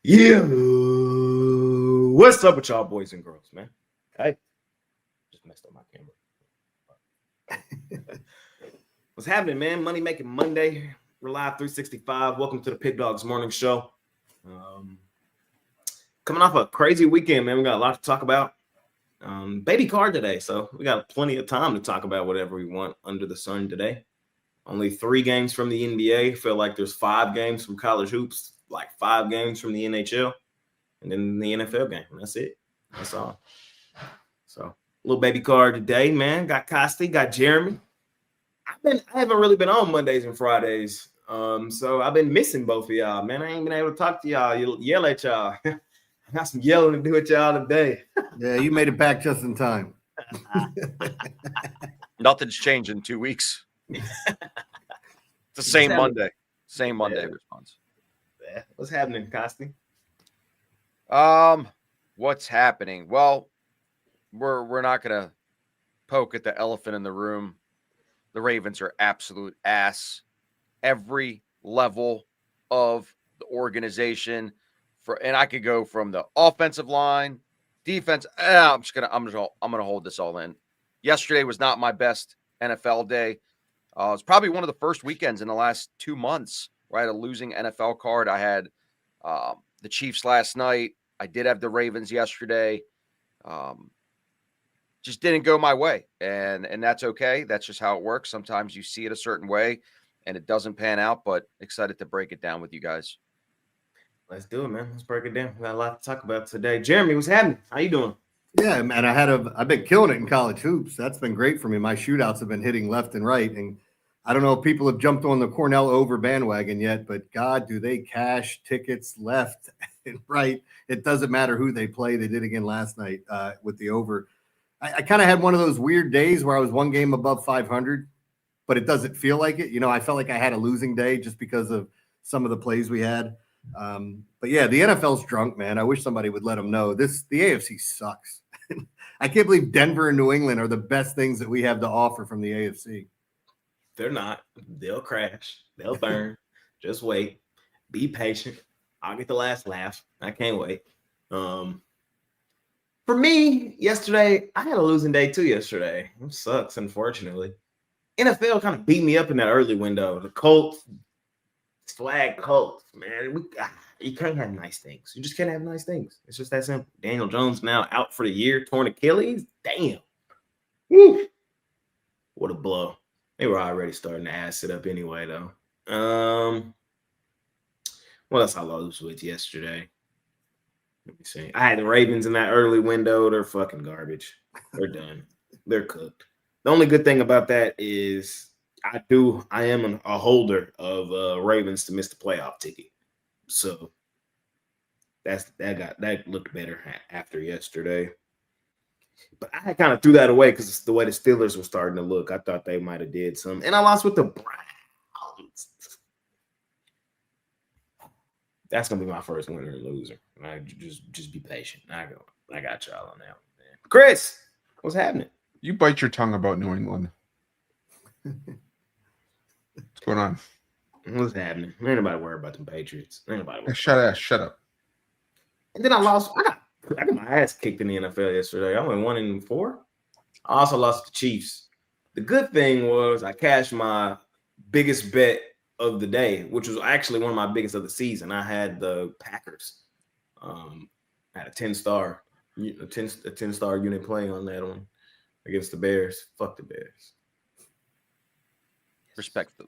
Yeah. What's up with y'all boys and girls, man? Hey. Just messed up my camera. What's happening, man? Money Making Monday. We're live 365. Welcome to the Pick Dawgz morning show. Coming off a crazy weekend, man. We got a lot to talk about. Baby card today, so we got plenty of time to talk about whatever we want under the sun today. Only 3 games from the NBA. Feel like there's 5 games from college hoops, like 5 games from the NHL, and then the NFL game. And that's it. That's all. So, little baby card today, man. Got Costi, got Jeremy. I haven't really been on Mondays and Fridays. So I've been missing both of y'all, man. I ain't been able to talk to y'all, yell at y'all. I got some yelling to do with y'all today. Yeah, you made it back just in time. Nothing's changed in 2 weeks. It's the same Monday. Same Monday response. Yeah. What's happening, Costi? What's happening? Well, we're not gonna poke at the elephant in the room. The Ravens are absolute ass. Every level of the organization, and I could go from the offensive line, defense. I'm gonna hold this all in. Yesterday was not my best NFL day. It's probably one of the first weekends in the last 2 months where I had a losing NFL card. I had the Chiefs last night. I did have the Ravens yesterday. Just didn't go my way, and that's okay. That's just how it works. Sometimes you see it a certain way, and it doesn't pan out. But excited to break it down with you guys. Let's do it, man. Let's break it down. We got a lot to talk about today. Jeremy, what's happening? How you doing? Yeah, man. I've been killing it in college hoops. That's been great for me. My shootouts have been hitting left and right, and I don't know if people have jumped on the Cornell over bandwagon yet, but God, do they cash tickets left and right? It doesn't matter who they play. They did again last night with the over. I kind of had one of those weird days where I was one game above 500, but it doesn't feel like it. You know, I felt like I had a losing day just because of some of the plays we had. But yeah, the NFL's drunk, man. I wish somebody would let them know. The AFC sucks. I can't believe Denver and New England are the best things that we have to offer from the AFC. They're not. They'll crash. They'll burn. Just wait. Be patient. I'll get the last laugh. I can't wait. For me, yesterday, I had a losing day too yesterday. It sucks, unfortunately. NFL kind of beat me up in that early window. The Colts, swag Colts, man. You can't have nice things. You just can't have nice things. It's just that simple. Daniel Jones now out for the year, torn Achilles. Damn. Woo. What a blow. They were already starting to ass it up anyway, though. What else I lost with yesterday? Let me see. I had the Ravens in that early window. They're fucking garbage. They're done. They're cooked. The only good thing about that is I am a holder of Ravens to miss the playoff ticket. So that looked better after yesterday. But I kind of threw that away because it's the way the Steelers were starting to look. I thought they might have did some. And I lost with the Browns. That's going to be my first winner and loser. I just be patient. I got y'all on that one, man. Chris, what's happening? You bite your tongue about New England. What's going on? What's happening? Ain't nobody worried about them Patriots. Ain't nobody worried. Shut up. And then I lost. I got my ass kicked in the NFL yesterday. I went 1-4. I also lost the Chiefs. The good thing was I cashed my biggest bet of the day, which was actually one of my biggest of the season. I had the Packers. I had a 10-star unit playing on that one against the Bears. Fuck the Bears. Respectful.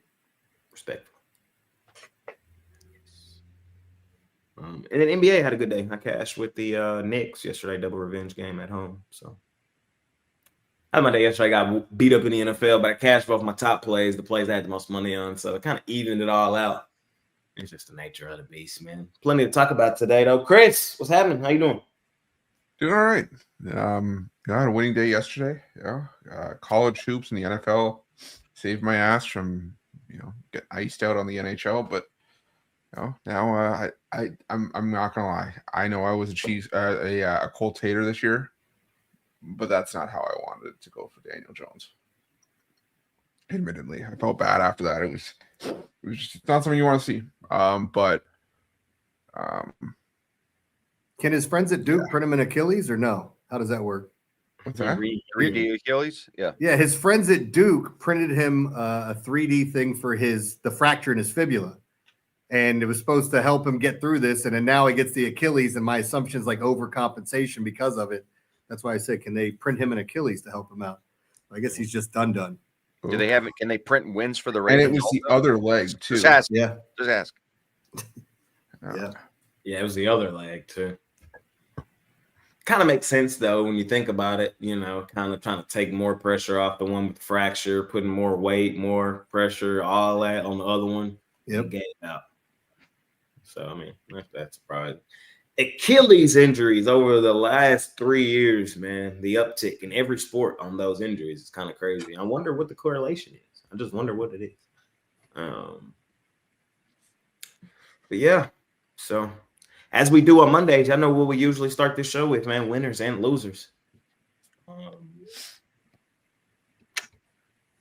And then NBA had a good day. I cashed with the Knicks yesterday, double revenge game at home. So I had my day yesterday. I got beat up in the NFL, but I cashed both my top plays, the plays I had the most money on. So it kind of evened it all out. It's just the nature of the beast, man. Plenty to talk about today, though. Chris, what's happening? How you doing? Doing all right. I had a winning day yesterday. College hoops in the NFL saved my ass from getting iced out on the NHL, but now I'm not gonna lie. I know I was a Colts hater this year, but that's not how I wanted it to go for Daniel Jones. Admittedly, I felt bad after that. It was just not something you want to see. But Can his friends at Duke print him an Achilles or no? How does that work? What's that? 3D Achilles? Yeah. Yeah, his friends at Duke printed him a 3D thing for the fracture in his fibula. And it was supposed to help him get through this. And then now he gets the Achilles, and my assumption is like overcompensation because of it. That's why I said, can they print him an Achilles to help him out? I guess he's just done. Do they have it? Can they print wins for the And Ravens? it was the other leg too. Just ask. Yeah. Just ask. Yeah. Yeah, it was the other leg too. Kind of makes sense though when you think about it, kind of trying to take more pressure off the one with the fracture, putting more weight, more pressure, all that on the other one. Yep. Get it out. So I mean, that's surprising. Achilles injuries over the last 3 years, man, the uptick in every sport on those injuries is kind of crazy. I wonder what the correlation is. I just wonder what it is. But yeah, so as we do on Mondays, I know what we usually start this show with, man, winners and losers.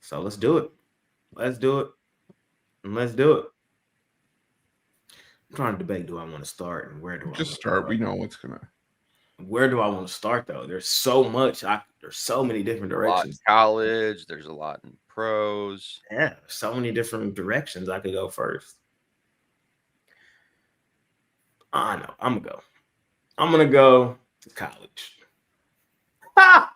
So let's do it. Let's do it. And let's do it. I'm trying to debate, do I want to start and where do I Just start. We know what's gonna. Where do I want to start though? There's so much. There's so many different There's a lot in directions. college. There's a lot in pros. Yeah, so many different directions I could go first. I know. I'm gonna go to college. Ha!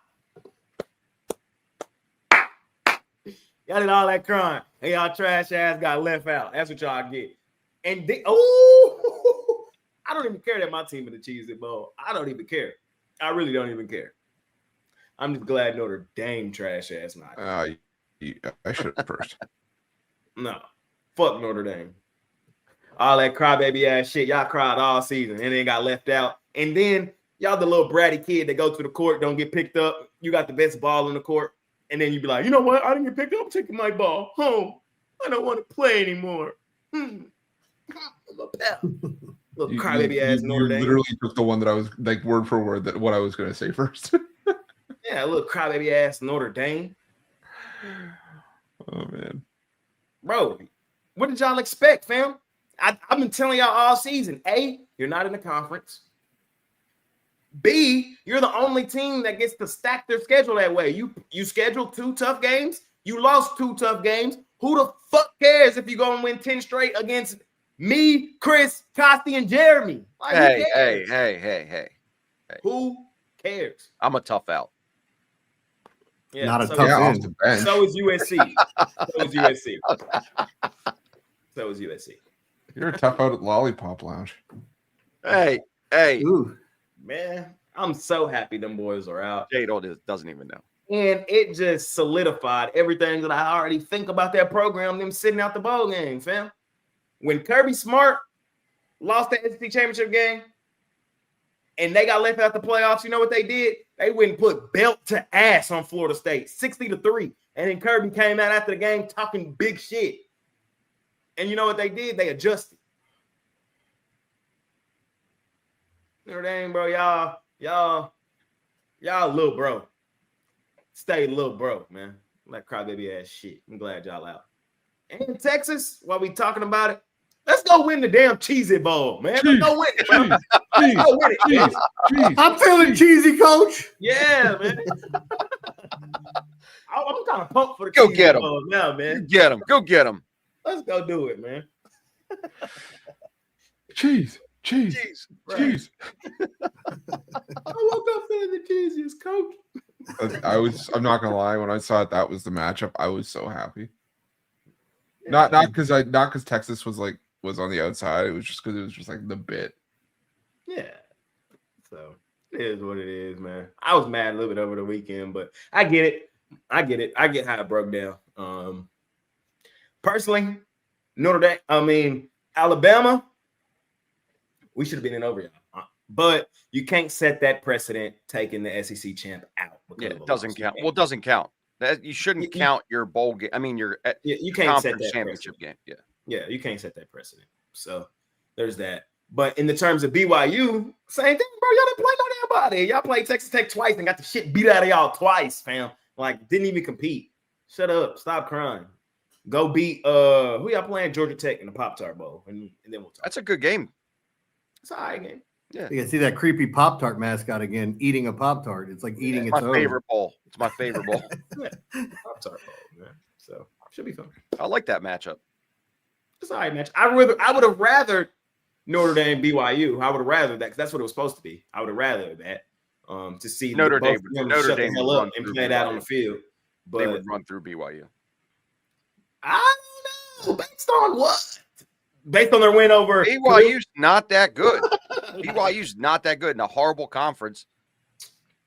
Y'all did all that crying. Hey, y'all trash ass got left out. That's what y'all get. And I don't even care that my team in the Cheez It Bowl. I don't even care. I really don't even care. I'm just glad Notre Dame trash ass not. I should first. No, fuck Notre Dame. All that crybaby ass shit. Y'all cried all season and then got left out. And then y'all the little bratty kid that go to the court, don't get picked up. You got the best ball in the court. And then you be like, you know what? I didn't get picked up. I'm taking my ball home. I don't want to play anymore. Little crybaby ass Notre Dame. You literally took the one that I was like word for word that what I was going to say first. Yeah, little crybaby ass Notre Dame. Oh man, bro, what did y'all expect, fam? I've been telling y'all all season. A, you're not in the conference. B, you're the only team that gets to stack their schedule that way. You scheduled 2 tough games. You lost 2 tough games. Who the fuck cares if you go and win 10 straight against me, Chris, Costi, and Jeremy? Like, Hey. Who cares? I'm a tough out. Yeah, Not a so, tough off end. the bench. So is USC. So is USC. You're a tough out at Lollipop Lounge. Hey. Ooh. Man, I'm so happy them boys are out. Jay doesn't even know. And it just solidified everything that I already think about that program, them sitting out the bowl game, fam. When Kirby Smart lost the SEC championship game and they got left out the playoffs, you know what they did? They went and put belt to ass on Florida State, 60-3. And then Kirby came out after the game talking big shit. And you know what they did? They adjusted. Notre Dame, bro, y'all little bro. Stay little bro, man. That crybaby ass shit. I'm glad y'all out. And in Texas, while we talking about it, let's go win the damn Cheez It Bowl, man. Let's go win it, bro. Let's go win it, man. I'm feeling cheesy, coach. Yeah, man. I'm kind of pumped for the Go Cheez get It 'em. Bowl now, man. Go get him. Let's go do it, man. Cheese. Right. I woke up feeling the cheesiest, coach. I'm not gonna lie, when I saw that was the matchup, I was so happy. Not because Texas was on the outside, it was just because it was just like the bit. Yeah. So it is what it is, man. I was mad a little bit over the weekend, but I get it. I get how it broke down. Personally, Alabama, we should have been in over y'all. But you can't set that precedent taking the SEC champ out. Yeah, it doesn't count. Well, it doesn't count. That you shouldn't count your bowl game. I mean, your you can't set that championship precedent. game. Yeah, you can't set that precedent. So there's that. But in the terms of BYU, same thing, bro. Y'all didn't play no damn body. Y'all played Texas Tech twice and got the shit beat out of y'all twice, fam. Like, didn't even compete. Shut up. Stop crying. Go beat who y'all playing? Georgia Tech in the Pop-Tart Bowl. And then we'll talk. That's a good game. It's all right game. Yeah. You can see that creepy Pop-Tart mascot again, eating a Pop-Tart. It's like eating It's its my own. favorite bowl. It's my favorite bowl. Pop-Tart bowl, man. So should be fun. I like that matchup. It's all right, match. I would have rather Notre Dame BYU. I would have rather that because that's what it was supposed to be. I would have rather that to see Notre Dame shut the hell up and play it out on the field. But they would run through BYU. I don't know. Based on what? Based on their win over BYU's not that good. BYU's not that good in a horrible conference.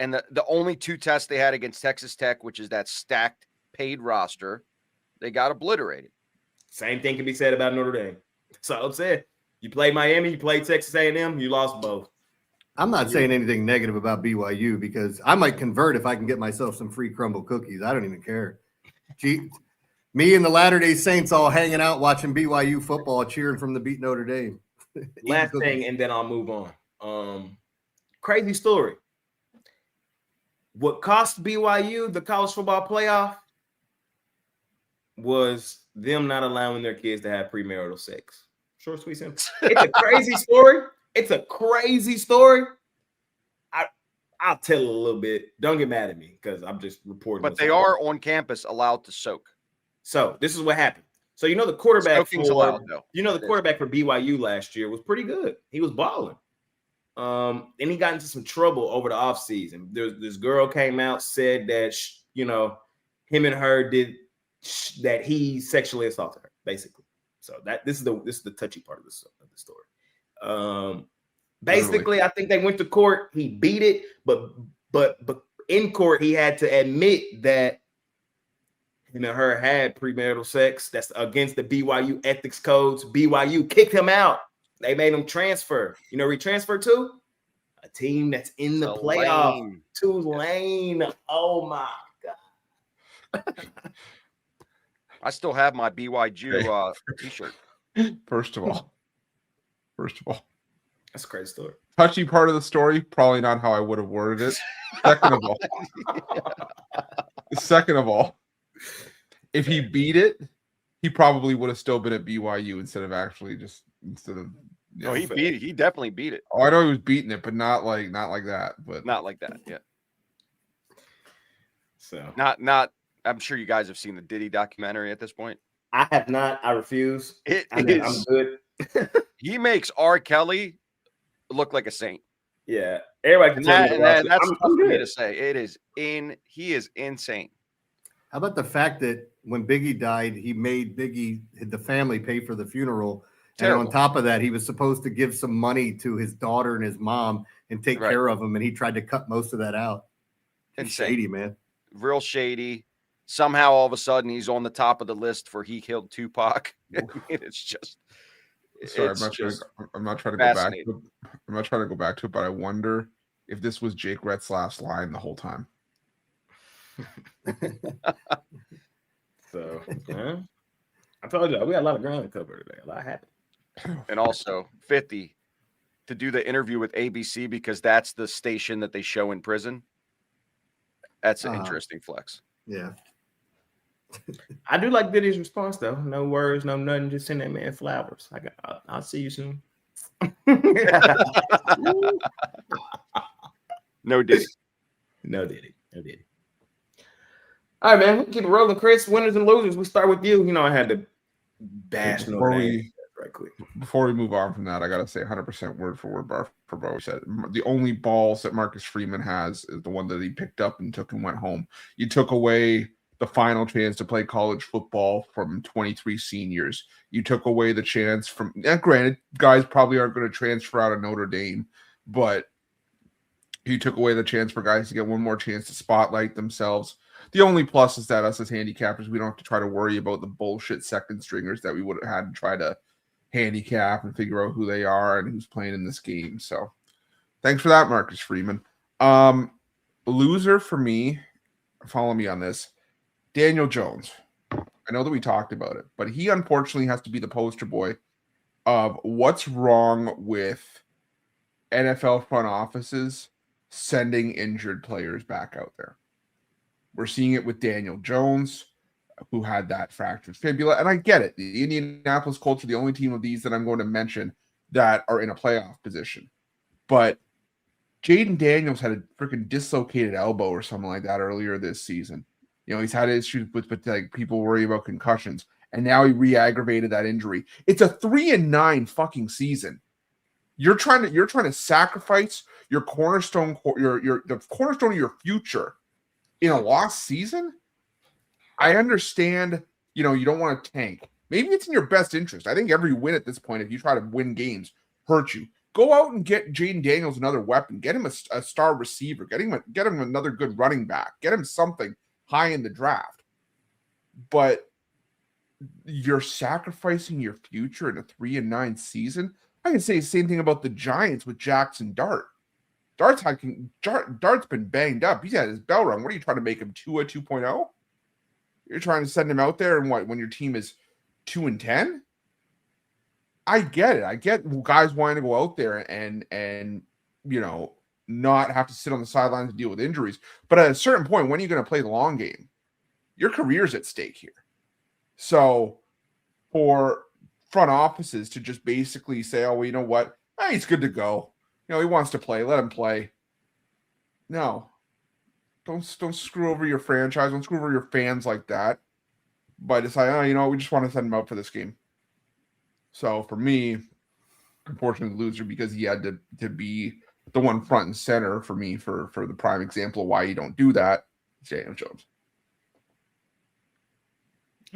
And the only 2 tests they had against Texas Tech, which is that stacked paid roster, they got obliterated. Same thing can be said about Notre Dame. That's all I'm saying. You played Miami, you played Texas A&M, you lost both. I'm not saying anything negative about BYU because I might convert if I can get myself some free crumble cookies. I don't even care. Gee, me and the Latter-day Saints all hanging out watching BYU football, cheering from the beat Notre Dame. Last thing, and then I'll move on. Crazy story. What cost BYU the college football playoff was them not allowing their kids to have premarital sex. Short, sweet, simple. It's a crazy story. It's a crazy story. I'll tell it a little bit. Don't get mad at me because I'm just reporting. But they are on campus allowed to soak. So this is what happened. So the quarterback the quarterback for BYU last year was pretty good. He was balling. And he got into some trouble over the offseason. This girl came out, said that him and her did that he sexually assaulted her, basically. So this is the touchy part of the story. Basically, I think they went to court. He beat it, but in court he had to admit that her had premarital sex. That's against the BYU ethics codes. BYU kicked him out. They made him transfer. You know where he transferred to? A team that's in the playoff. Tulane. Oh my God. I still have my BYU t-shirt. First of all, that's a crazy story. Touchy part of the story, probably not how I would have worded it. Second of all, if he beat it, he probably would have still been at BYU instead of. No, he beat it. He definitely beat it. Oh, I know he was beating it, but not like that. But not like that. Yeah. So not. I'm sure you guys have seen the Diddy documentary at this point. I have not. I refuse. I'm good. He makes R. Kelly look like a saint. Yeah, everybody can tell me that's tough for me to say. He is insane. How about the fact that when Biggie died, he made the family pay for the funeral. Terrible. And on top of that, he was supposed to give some money to his daughter and his mom and take care of him. And he tried to cut most of that out. Insane. Shady, man. Real shady. Somehow all of a sudden he's on the top of the list for he killed Tupac. I mean, it's just. Sorry, I'm not trying to go back. I'm not trying to go back to it, but I wonder if this was Jake Retzlaff's line the whole time. So, I told you we got a lot of ground to cover today. A lot happened. And also 50 to do the interview with ABC because that's the station that they show in prison. That's an interesting flex. Yeah. I do like Diddy's response though. No words, no nothing. Just send that man flowers. I'll see you soon. No Diddy. No Diddy. All right, man. We'll keep it rolling. Chris, winners and losers. We start with you. I had to bash Notre Dame right quick. Before we move on from that, I got to say 100% word for word bar for what we said. The only balls that Marcus Freeman has is the one that he picked up and took and went home. You took away the final chance to play college football from 23 seniors. You took away the chance from, granted, guys probably aren't going to transfer out of Notre Dame, but you took away the chance for guys to get one more chance to spotlight themselves. The only plus is that us as handicappers, we don't have to try to worry about the bullshit second stringers that we would have had to try to handicap and figure out who they are and who's playing in this game. So thanks for that, Marcus Freeman. Loser for me, follow me on this, Daniel Jones. I know that we talked about it, but he unfortunately has to be the poster boy of what's wrong with NFL front offices sending injured players back out there. We're seeing it with Daniel Jones, who had that fractured fibula. And I get it. The Indianapolis Colts are the only team of these that I'm going to mention that are in a playoff position. but Jaden Daniels had a freaking dislocated elbow or something like that earlier this season. He's had issues with like people worry about concussions, and now he re-aggravated that injury. It's a 3-9 fucking season. You're trying to sacrifice your cornerstone, the cornerstone of your future in a lost season. I understand, you don't want to tank. Maybe it's in your best interest. I think every win at this point, if you try to win games, hurt you. Go out and get Jaden Daniels another weapon. Get him a star receiver. Get him another good running back. Get him something high in the draft. But you're sacrificing your future in a 3-9 season. I can say the same thing about the Giants with Jackson Dart. Dart's been banged up. He's had his bell rung. What are you trying to make him 2.0? You're trying to send him out there and when your team is 2-10? I get it. I get guys wanting to go out there and not have to sit on the sidelines and deal with injuries. But at a certain point, when are you going to play the long game? Your career's at stake here. So for front offices to just basically say, oh, well, you know what? He's good to go. He wants to play. Let him play. No. Don't screw over your franchise. Don't screw over your fans like that. But decide, we just want to send him out for this game. So for me, unfortunately, loser because he had to be the one front and center for me for the prime example of why you don't do that. Daniel Jones.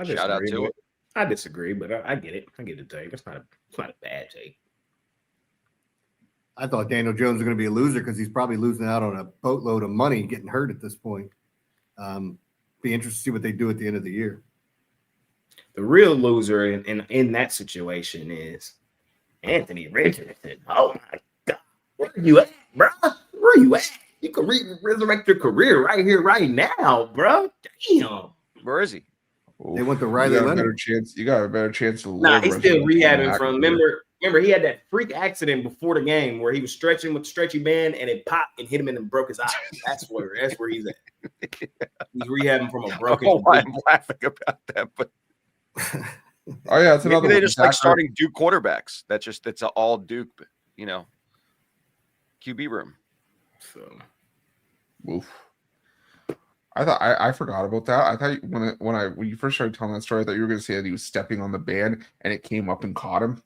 Shout out to it. I disagree, but I get it. I get the take. It's not a bad take. I thought Daniel Jones was going to be a loser because he's probably losing out on a boatload of money getting hurt at this point. Be interested to see what they do at the end of the year. The real loser in that situation is Anthony Richardson. Oh my God, where are you at, bro? Where are you at? You can resurrect your career right here, right now, bro. Damn. Where is he? They went to Riley Leonard. You got a better chance to live. Nah, he's still rehabbing from. Remember, he had that freak accident before the game where he was stretching with the stretchy band and it popped and hit him and broke his eye. That's where he's at. He's rehabbing from a broken. Oh, I'm laughing about that, but oh yeah, it's another. Maybe they just like starting Duke quarterbacks. That's all Duke, QB room. So, oof. I thought I forgot about that. I thought when you first started telling that story, I thought you were going to say that he was stepping on the band and it came up and caught him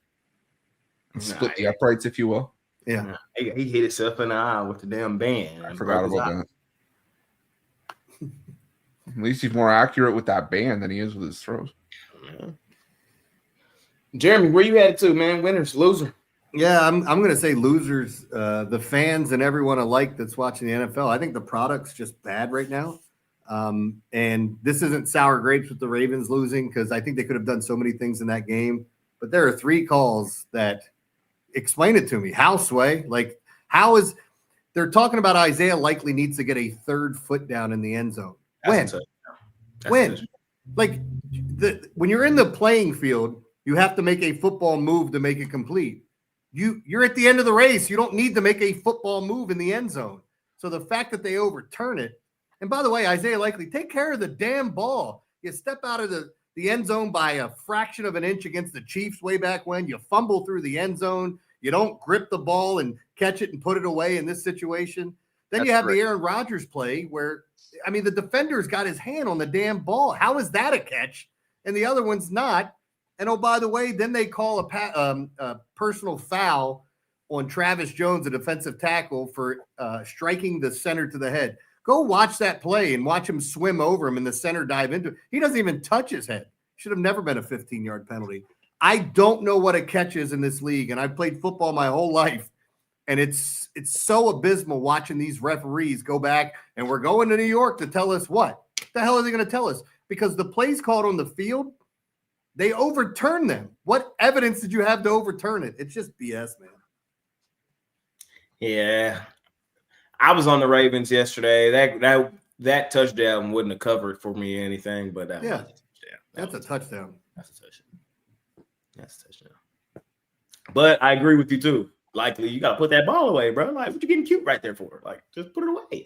and split the uprights, if you will. Yeah, he hit himself in the eye with the damn band. I forgot about that. At least he's more accurate with that band than he is with his throws. Yeah. Jeremy, where you at too, man? Winners, loser. Yeah, I'm going to say losers. The fans and everyone alike that's watching the NFL. I think the product's just bad right now. And this isn't sour grapes with the Ravens losing because I think they could have done so many things in that game. But there are 3 calls that explain it to me. How, Sway? Like, how is they're talking about Isaiah likely needs to get a 3rd foot down in the end zone? When? Like, when you're in the playing field, you have to make a football move to make it complete. You're at the end of the race. You don't need to make a football move in the end zone. So the fact that they overturn it, and by the way, Isaiah likely take care of the damn ball. You step out of the end zone by a fraction of an inch against the Chiefs way back when. You fumble through the end zone. You don't grip the ball and catch it and put it away in this situation. Then you have the Aaron Rodgers play where, the defender's got his hand on the damn ball. How is that a catch? And the other one's not. And, oh, by the way, then they call a personal foul on Travis Jones, a defensive tackle, for striking the center to the head. Go watch that play and watch him swim over him and the center dive into it. He doesn't even touch his head. Should have never been a 15-yard penalty. I don't know what a catch is in this league, and I've played football my whole life, and it's so abysmal watching these referees go back, and we're going to New York to tell us what? The hell are they going to tell us? Because the plays called on the field, they overturn them. What evidence did you have to overturn it? It's just BS, man. Yeah. I was on the Ravens yesterday. That touchdown wouldn't have covered for me anything, but that's a touchdown. That's a touchdown. But I agree with you too. Likely, you got to put that ball away, bro. Like, what you getting cute right there for? Like, just put it away.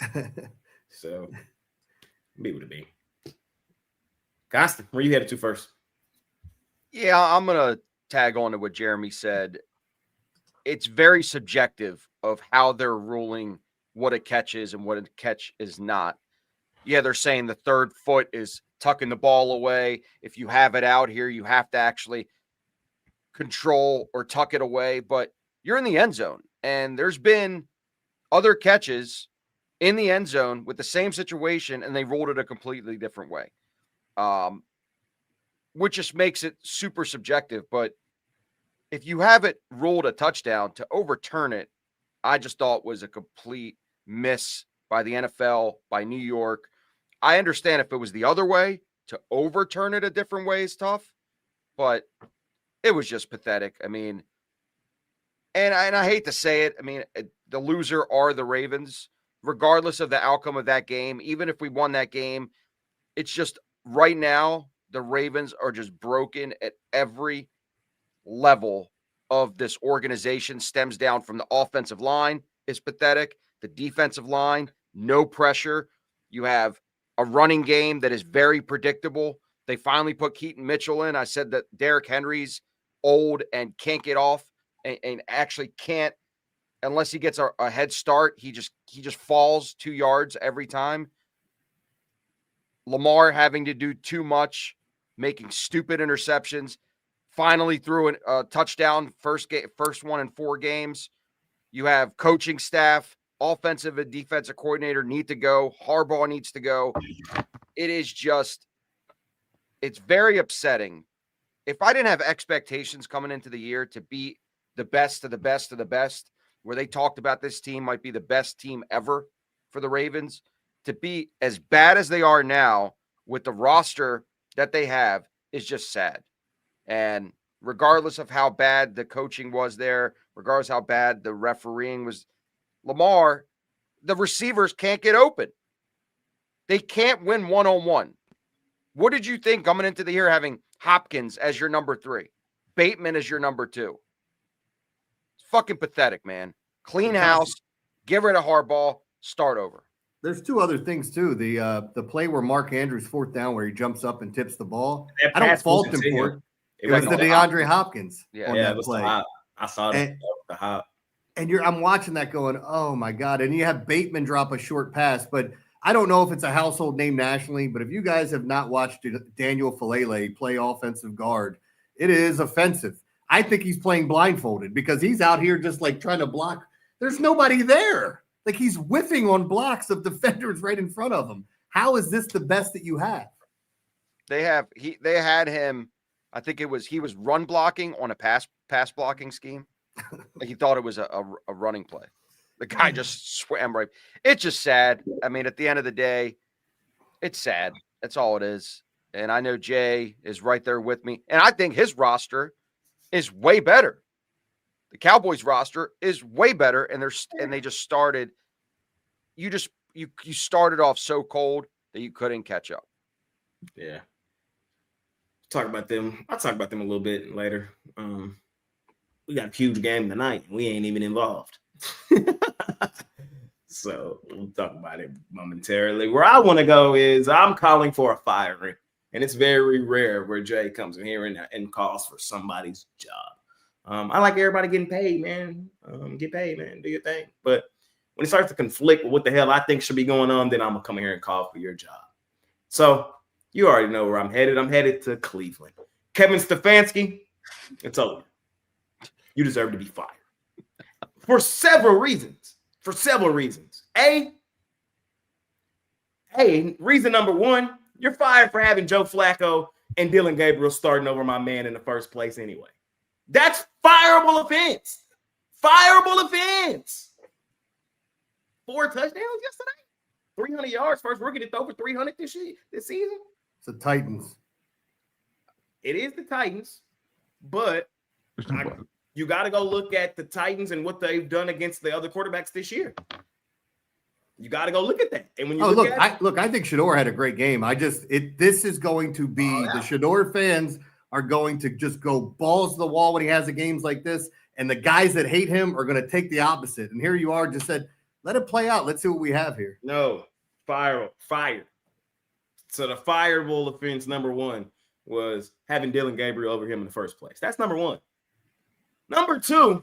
So, be what it be. Constant, where you headed to first? Yeah, I'm gonna tag on to what Jeremy said. it's very subjective of how they're ruling what a catch is and what a catch is not. Yeah, they're saying the third foot is tucking the ball away. If you have it out here, you have to actually control or tuck it away, but you're in the end zone. And there's been other catches in the end zone with the same situation, and they ruled it a completely different way, which just makes it super subjective. But if you have it ruled a touchdown, to overturn it, I just thought was a complete miss by the NFL, by New York. I understand if it was the other way, to overturn it a different way is tough, but it was just pathetic. I mean, and I hate to say it, I mean, the loser are the Ravens, regardless of the outcome of that game. Even if we won that game, it's just right now, the Ravens are just broken at every level of this organization. Stems down from the offensive line is pathetic. The defensive line, no pressure. You have a running game that is very predictable. They finally put Keaton Mitchell in. I said that Derrick Henry's old and can't get off and actually can't, unless he gets a head start. He just falls 2 yards every time. Lamar having to do too much, making stupid interceptions. Finally threw a touchdown, first one in 4 games. You have coaching staff, offensive and defensive coordinator need to go. Harbaugh needs to go. It is just, it's very upsetting. If I didn't have expectations coming into the year to be the best of the best of the best, where they talked about this team might be the best team ever for the Ravens, to be as bad as they are now with the roster that they have is just sad. And regardless of how bad the coaching was there, regardless how bad the refereeing was, Lamar, the receivers can't get open. They can't win one-on-one. What did you think coming into the year having Hopkins as your number 3, Bateman as your number 2? It's fucking pathetic, man. Clean house, get rid of Harbaugh, start over. There's 2 other things too. The play where Mark Andrews 4th down where he jumps up and tips the ball. I don't fault him for it. It was the DeAndre Hopkins on that play. I saw the hop. And I'm watching that going, oh my God. And you have Bateman drop a short pass, but I don't know if it's a household name nationally, but if you guys have not watched Daniel Falele play offensive guard, it is offensive. I think he's playing blindfolded because he's out here just like trying to block. There's nobody there. Like he's whiffing on blocks of defenders right in front of him. How is this the best that you have? They had him. I think he was run blocking on a pass blocking scheme. Like he thought it was a running play. The guy just swam right. It's just sad. I mean, at the end of the day, it's sad. That's all it is. And I know Jay is right there with me. And I think his roster is way better. The Cowboys roster is way better. And they just started. You started off so cold that you couldn't catch up. Yeah. Talk about them. I'll talk about them a little bit later. We got a huge game tonight. We ain't even involved. So we'll talk about it momentarily. Where I want to go is I'm calling for a firing. And it's very rare where Jay comes in here and calls for somebody's job. I like everybody getting paid, man. Get paid, man. Do your thing. But when it starts to conflict with what the hell I think should be going on, then I'm going to come here and call for your job. So you already know where I'm headed. I'm headed to Cleveland. Kevin Stefanski, it's over. You deserve to be fired. For several reasons. Reason number 1, you're fired for having Joe Flacco and Dylan Gabriel starting over my man in the first place anyway. That's fireable offense. 4 touchdowns yesterday. 300 yards. First rookie to throw for 300 this season. It's the Titans. It is the Titans, but you got to go look at the Titans and what they've done against the other quarterbacks this year. You got to go look at that. And when you I think Shador had a great game. This is going to be the Shador fans are going to just go balls to the wall when he has games like this, and the guys that hate him are going to take the opposite. And here you are, just said, let it play out. Let's see what we have here. No, fire. So the fireable offense number 1 was having Dylan Gabriel over him in the first place. That's number 1. Number 2,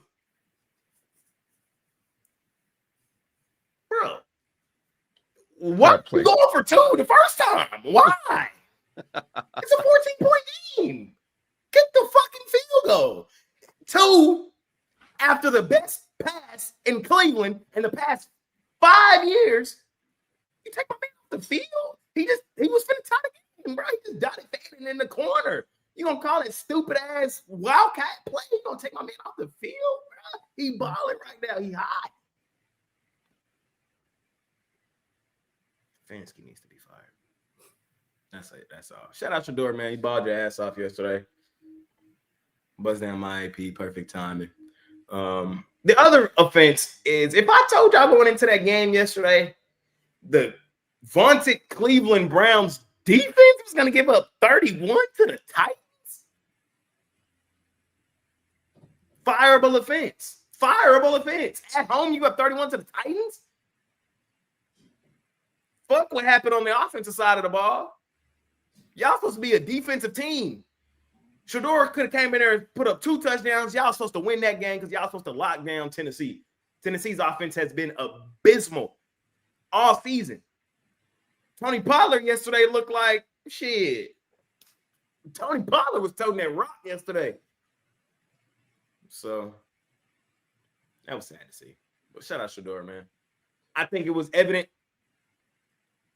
What? play. You going for 2 the first time? Why? It's a 14-point game. Get the fucking field goal. 2 after the best pass in Cleveland in the past 5 years. You take my man off the field. He was finna tie the game, bro. He just dotted fanning in the corner. You gonna call it stupid ass wildcat play? You gonna take my man off the field, bro? He balling right now. He hot. Stefanski needs to be fired. That's it. That's all. Shout out Shador, man. You balled your ass off yesterday. Buzz down my AP. Perfect timing. The other offense is, if I told y'all going into that game yesterday, the vaunted Cleveland Browns defense was going to give up 31 to the Titans. Fireable offense. Fireable offense. At home, you got 31 to the Titans? Fuck what happened on the offensive side of the ball. Y'all supposed to be a defensive team. Shador could have came in there and put up 2 touchdowns. Y'all supposed to win that game because y'all supposed to lock down Tennessee. Tennessee's offense has been abysmal all season. Tony Pollard yesterday looked like shit. Tony Pollard was toting that rock yesterday. So that was sad to see. But shout out Shador, man. I think it was evident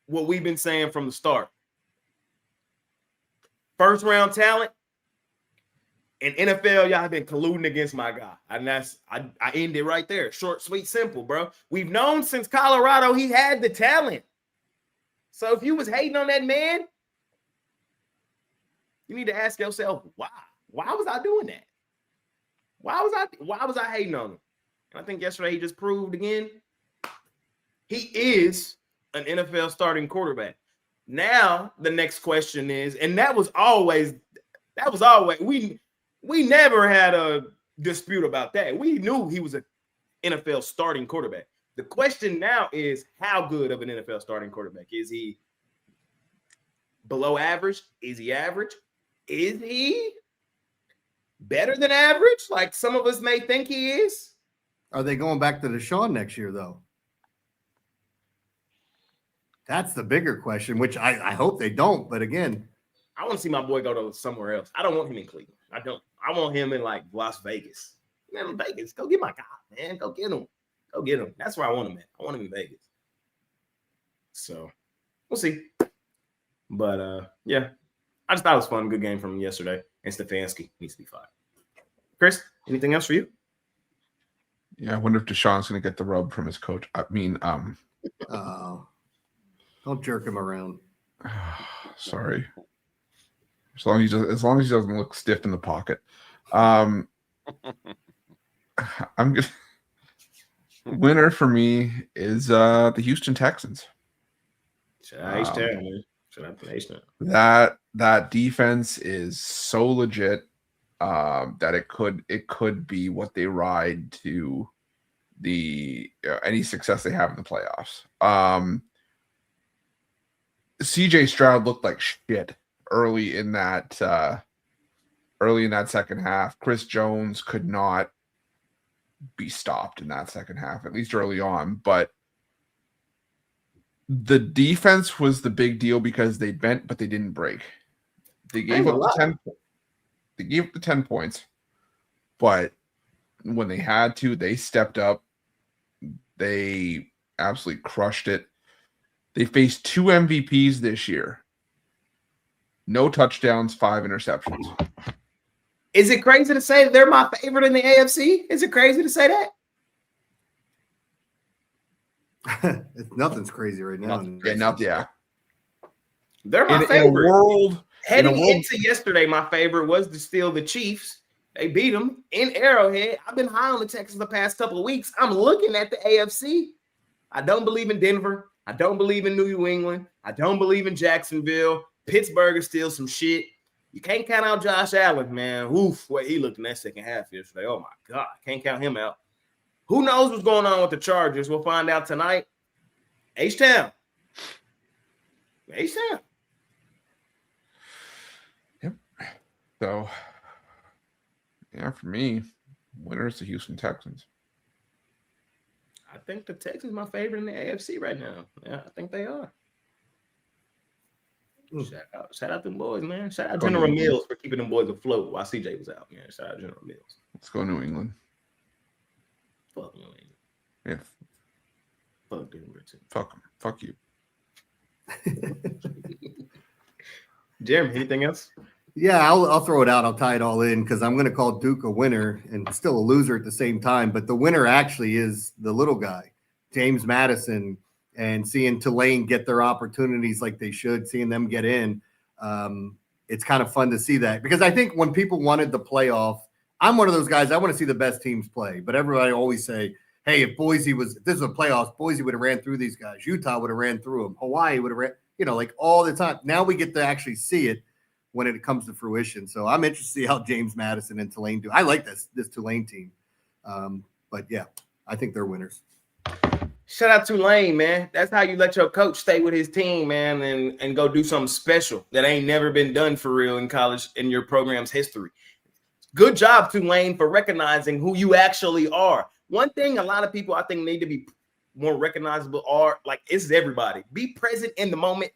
what we've been saying from the start. First round talent. In NFL, y'all have been colluding against my guy. And that's I end it right there. Short, sweet, simple, bro. We've known since Colorado he had the talent. So if you was hating on that man, you need to ask yourself, why? Why was I doing that? Why was I hating on him? And I think yesterday he just proved again he is an NFL starting quarterback. Now the next question is, and that was always we never had a dispute about that. We knew he was an NFL starting quarterback. The question now is, how good of an NFL starting quarterback? Is he below average? Is he average? Is he better than average, like some of us may think he is? Are they going back to Deshaun next year, though? That's the bigger question, which I hope they don't. But again, I want to see my boy go to somewhere else. I don't want him in Cleveland. I don't. I want him in like Las Vegas. Man, Vegas. Go get my guy, man. Go get him. Go get him. That's where I want him at. I want him in Vegas. So we'll see. But yeah, I just thought it was fun. Good game from yesterday. And Stefanski needs to be fired. Chris, anything else for you? Yeah, I wonder if Deshaun's going to get the rub from his coach. I mean, don't jerk him around. Sorry. As long as he doesn't look stiff in the pocket. I'm gonna winner for me is the Houston Texans. That defense is so legit that it could be what they ride to the any success they have in the playoffs. CJ Stroud looked like shit early in that second half. Chris Jones could not be stopped in that second half, at least early on. But the defense was the big deal because they bent, but they didn't break. They gave up the 10 points, but when they had to, they stepped up. They absolutely crushed it. They faced 2 MVPs this year. No touchdowns, 5 interceptions. Is it crazy to say they're my favorite in the AFC? Is it crazy to say that? Nothing's crazy right now. Yeah. They're my favorite. Heading in a world, into yesterday, my favorite was to steal the Chiefs. They beat them in Arrowhead. I've been high on the Texans the past couple of weeks. I'm looking at the AFC. I don't believe in Denver. I don't believe in New England. I don't believe in Jacksonville. Pittsburgh is still some shit. You can't count out Josh Allen, man. Oof, what he looked in that second half yesterday. Oh, my God. Can't count him out. Who knows what's going on with the Chargers? We'll find out tonight. H-Town. H-Town. Yep. So, yeah, for me, winner is the Houston Texans. I think the Texans my favorite in the AFC right now. Yeah, I think they are. Shout out them boys, man. Shout out General Mills for keeping them boys afloat while CJ was out, man. Shout out General Mills. Let's go New England. Fuck New England. Yeah. Fuck Denver too. Fuck them. Fuck you. Jeremy, anything else? Yeah, I'll throw it out. I'll tie it all in because I'm going to call Duke a winner and still a loser at the same time. But the winner actually is the little guy, James Madison, and seeing Tulane get their opportunities like they should, seeing them get in. It's kind of fun to see that because I think when people wanted the playoff, I'm one of those guys. I want to see the best teams play, but everybody always say, "Hey, if this is a playoffs, Boise would have ran through these guys. Utah would have ran through them. Hawaii would have ran." Like all the time. Now we get to actually see it when it comes to fruition. So I'm interested to see how James Madison and Tulane do. I like this Tulane team. But yeah, I think they're winners. Shout out Tulane, man. That's how you let your coach stay with his team, man, and go do something special that ain't never been done for real in college in your program's history. Good job, Tulane, for recognizing who you actually are. One thing a lot of people I think need to be more recognizable are like it's everybody. Be present in the moment.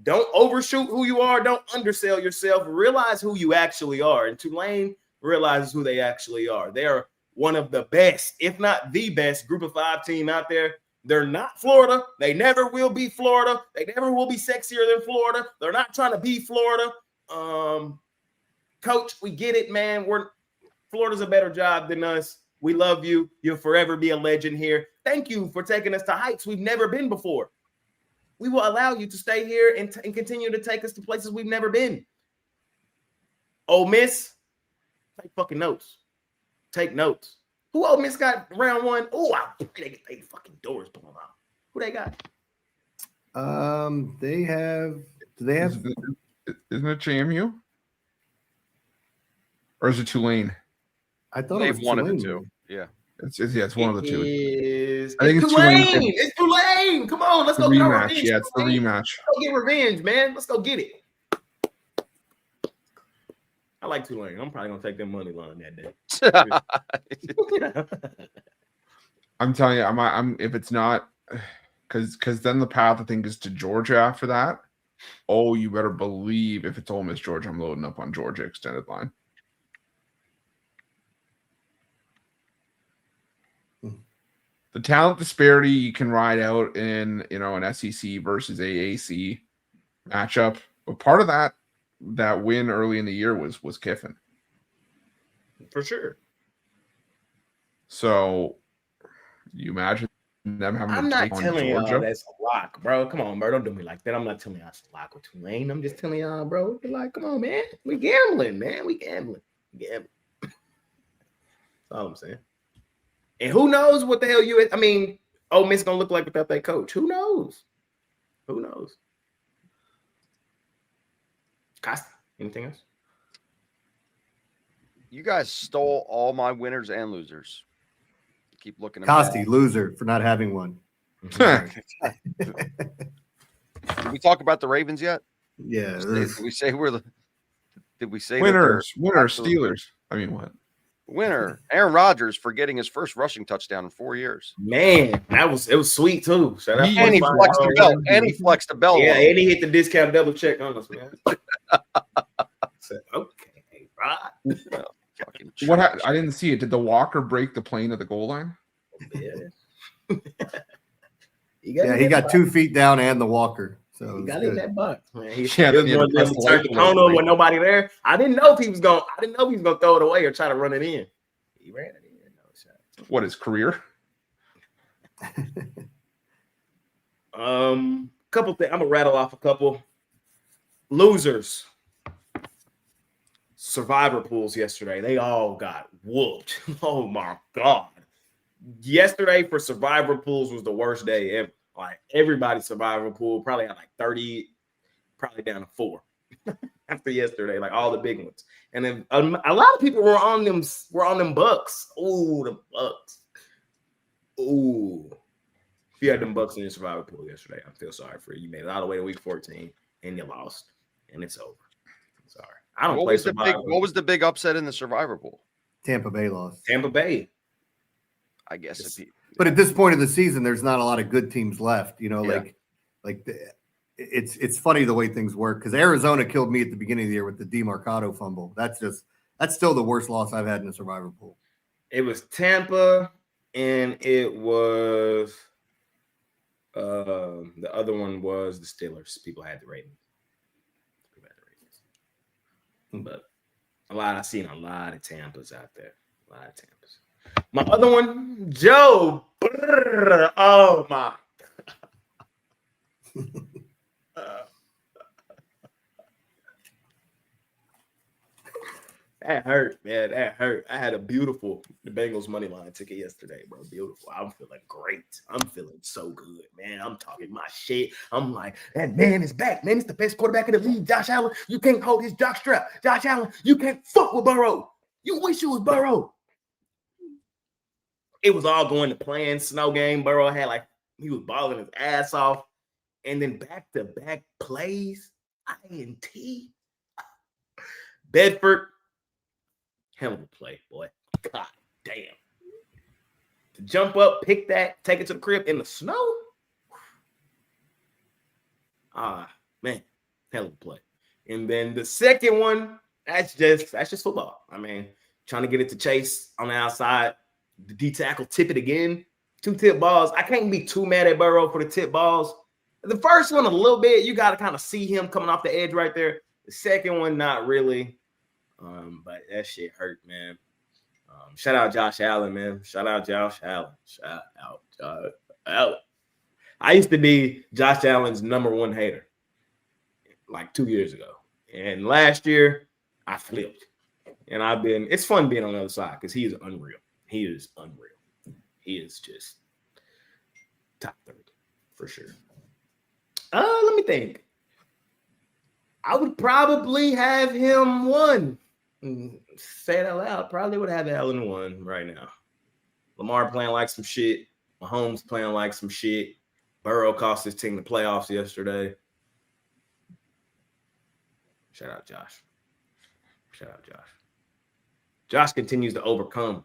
Don't overshoot who you are. Don't undersell yourself. Realize who you actually are. And Tulane realizes who they actually are. They are one of the best, if not the best, group of 5 team out there. They're not Florida. They never will be Florida. They never will be sexier than Florida. They're not trying to be Florida. Coach, we get it, man. Florida's a better job than us. We love you. You'll forever be a legend here. Thank you for taking us to heights we've never been before. We will allow you to stay here and continue to take us to places we've never been. Ole Miss, take fucking notes. Take notes. Who Ole Miss got round 1? Oh, I pray they get their fucking doors blown out. Who they got? They have. Do they have? Isn't it JMU? Or is it Tulane? I thought they've it was one of the Tulane. two. Yeah. It's one of the two. I think it's Tulane. It's Tulane. Come on, let's go get our revenge. Yeah, it's the rematch. Let's go get revenge, man. Let's go get it. I like Tulane. I'm probably gonna take them money line that day. I'm telling you, I'm if it's not because then the path I think is to Georgia after that. Oh, you better believe if it's Ole Miss Georgia, I'm loading up on Georgia extended line. The talent disparity you can ride out in, an SEC versus AAC matchup. But part of that win early in the year was Kiffin. For sure. So you imagine them having I'm to not take on telling Georgia. y'all that's a lock, bro. Come on, bro. Don't do me like that. I'm not telling y'all it's a lock with Tulane. I'm just telling y'all, bro. Like, come on, man. We gambling, man. We gambling. That's all I'm saying. And who knows what the hell Ole Miss gonna look like without that coach? Who knows? Who knows? Costa, anything else? You guys stole all my winners and losers. Keep looking at Costi, loser for not having one. Did we talk about the Ravens yet? Yeah. Did we say Did we say winners, Steelers? I mean, what? Winner, Aaron Rodgers for getting his first rushing touchdown in 4 years. Man, it was sweet too. And he flexed the belt. And he flexed the belt. Yeah, and he hit the discount double check on us, man. Said, okay, Rod. What? I didn't see it. Did the Walker break the plane at the goal line? Yeah. He got 2 feet down and the Walker. So he got in that box, man. He Yeah, was going to turn the corner with nobody there. I didn't know if he was going to throw it away or try to run it in. He ran it in. No shot. What, his career? Couple things. I'm gonna rattle off a couple losers. Survivor pools yesterday. They all got whooped. Oh my God. Yesterday for survivor pools was the worst day ever. Like everybody's survivor pool probably had like 30, probably down to 4 after yesterday, like all the big ones. And then a lot of people were on them Bucks. Ooh, the Bucks. Ooh. If you had them Bucks in your survivor pool yesterday, I feel sorry for you. You made it all the way to week 14 and you lost. And it's over. I'm sorry. I don't play survivor. What was the big upset in the survivor pool? Tampa Bay lost. Tampa Bay. I guess. But at this point of the season, there's not a lot of good teams left. Yeah. It's funny the way things work because Arizona killed me at the beginning of the year with the DeMarcado fumble. That's still the worst loss I've had in a survivor pool. It was Tampa, and it was the other one was the Steelers. People had the Ravens. But I've seen a lot of Tampas out there. A lot of Tampas. My other one, Joe. Oh my. That hurt, man. That hurt. I had the Bengals money line ticket yesterday, bro. Beautiful. I'm feeling great. I'm feeling so good, man. I'm talking my shit. I'm like, that man is back, man. He's the best quarterback in the league. Josh Allen, you can't hold his jockstrap. Josh Allen, you can't fuck with Burrow. You wish it was Burrow. It was all going to plan. Snow game. Burrow had he was balling his ass off. And then back-to-back plays. INT. Bedford. Hell of a play, boy. God damn. To jump up, pick that, take it to the crib in the snow. Man. Hell of a play. And then the second one, that's just football. I mean, trying to get it to Chase on the outside. The D tackle tip it again. 2 tip balls. I can't be too mad at Burrow for the tip balls. The first one, a little bit. You got to kind of see him coming off the edge right there. The second one, not really. But that shit hurt, man. Shout out Josh Allen, man. Shout out Josh Allen. Shout out Josh Allen. I used to be Josh Allen's #1 hater 2 years ago. And last year, I flipped. And it's fun being on the other side because he is unreal. He is unreal. He is just top 30 for sure. Let me think. I would probably have him 1. Say it out loud. Probably would have Allen 1 right now. Lamar playing like some shit. Mahomes playing like some shit. Burrow cost his team the playoffs yesterday. Shout out Josh. Shout out Josh. Josh continues to overcome.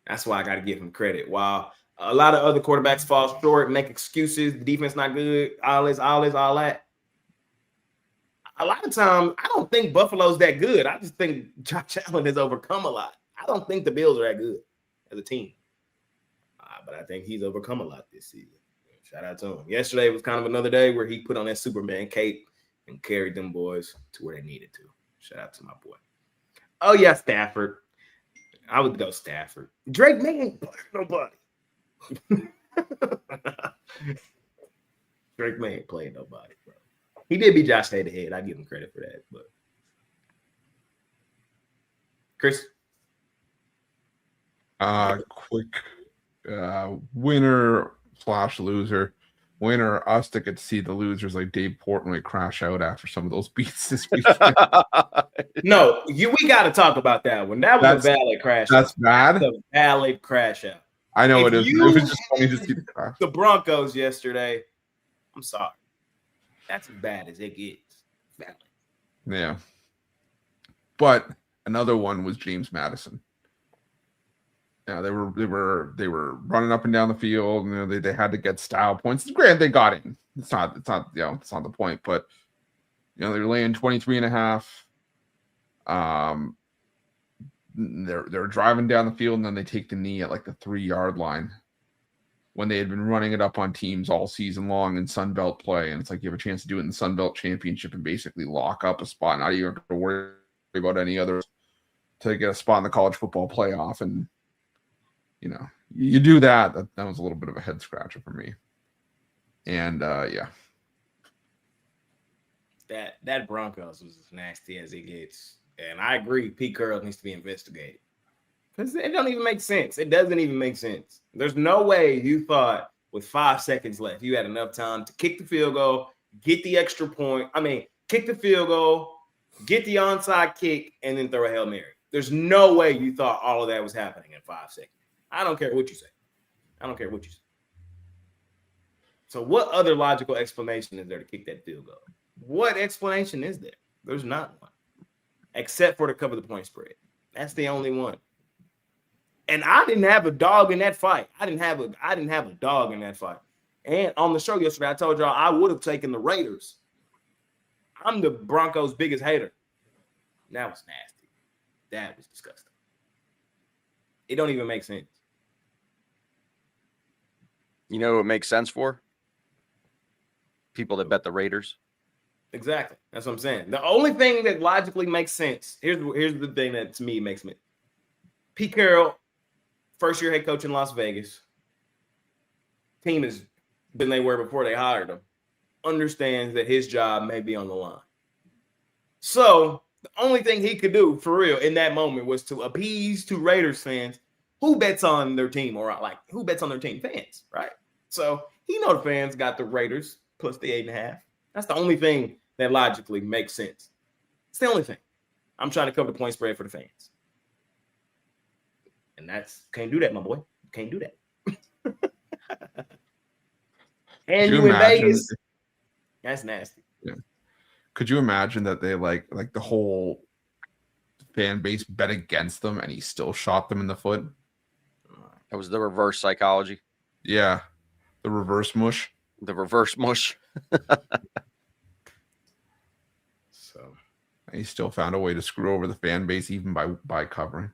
That's why I got to give him credit. While a lot of other quarterbacks fall short, make excuses, the defense not good, all that. A lot of times, I don't think Buffalo's that good. I just think Josh Allen has overcome a lot. I don't think the Bills are that good as a team. But I think he's overcome a lot this season. Shout out to him. Yesterday was kind of another day where he put on that Superman cape and carried them boys to where they needed to. Shout out to my boy. Oh, yeah, Stafford. I would go Stafford. Drake May ain't playing nobody. Drake May ain't playing nobody, bro. He did beat Josh head-to-head. I give him credit for that. But Chris? Quick winner/loser. Winner, us to get to see the losers like Dave Portnoy crash out after some of those beats this week. No, we got to talk about that one. That was a valid crash out. That's bad? That's a valid crash out. I know If it is. It was just funny to see the crash. The Broncos yesterday, I'm sorry. That's as bad as it gets. Valid. Yeah. But another one was James Madison. Yeah, they were running up and down the field, and they had to get style points. Granted, they got in. It's not the point, but they're laying 23.5. They're driving down the field, and then they take the knee at the 3-yard line when they had been running it up on teams all season long in Sun Belt play. And it's you have a chance to do it in the Sun Belt Championship and basically lock up a spot. Not even have to worry about any others to get a spot in the college football playoff. And you do that. That was a little bit of a head scratcher for me. And yeah. That Broncos was as nasty as it gets. And I agree, Pete Carroll needs to be investigated. Because it don't even make sense. It doesn't even make sense. There's no way you thought with 5 seconds left, you had enough time to kick the field goal, get the extra point. Kick the field goal, get the onside kick, and then throw a Hail Mary. There's no way you thought all of that was happening in 5 seconds. I don't care what you say. So what other logical explanation is there to kick that field goal? What explanation is there? There's not one. Except for to cover the point spread. That's the only one. And I didn't have a dog in that fight. I didn't have a dog in that fight. And on the show yesterday, I told y'all I would have taken the Raiders. I'm the Broncos' biggest hater. That was nasty. That was disgusting. It don't even make sense. You know what it makes sense for? People that bet the Raiders. Exactly. That's what I'm saying. The only thing that logically makes sense, here's the thing that to me makes sense. Pete Carroll, first-year head coach in Las Vegas. Team has been they were before they hired him. Understands that his job may be on the line. So the only thing he could do for real in that moment was to appease to Raiders fans who bets on their team, or like who bets on their team, fans, right? So he know the fans got the Raiders plus the 8.5. That's the only thing that logically makes sense. It's the only thing. I'm trying to cover the point spread for the fans. And that's can't do that, my boy. Can't do that. And you in Vegas. That's nasty. Yeah. Could you imagine that they like the whole fan base bet against them and he still shot them in the foot? That was the reverse psychology. Yeah. The reverse mush. The reverse mush. So And he still found a way to screw over the fan base even by covering.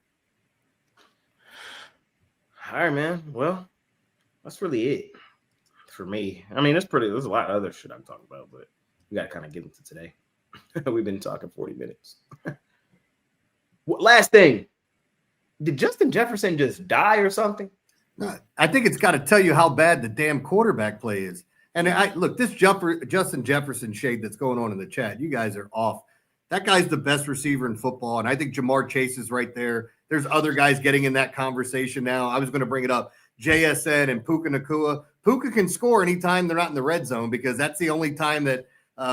all right, man. Well, that's really it for me. I mean, there's a lot of other shit I'm talking about, but we got to kind of get into today. We've been talking 40 minutes. Last thing. Did Justin Jefferson just die or something? I think it's got to tell you how bad the damn quarterback play is. And look, this Justin Jefferson shade that's going on in the chat, you guys are off. That guy's the best receiver in football, and I think Jamar Chase is right there. There's other guys getting in that conversation now. I was going to bring it up. JSN and Puka Nacua. Puka can score anytime they're not in the red zone because that's the only time that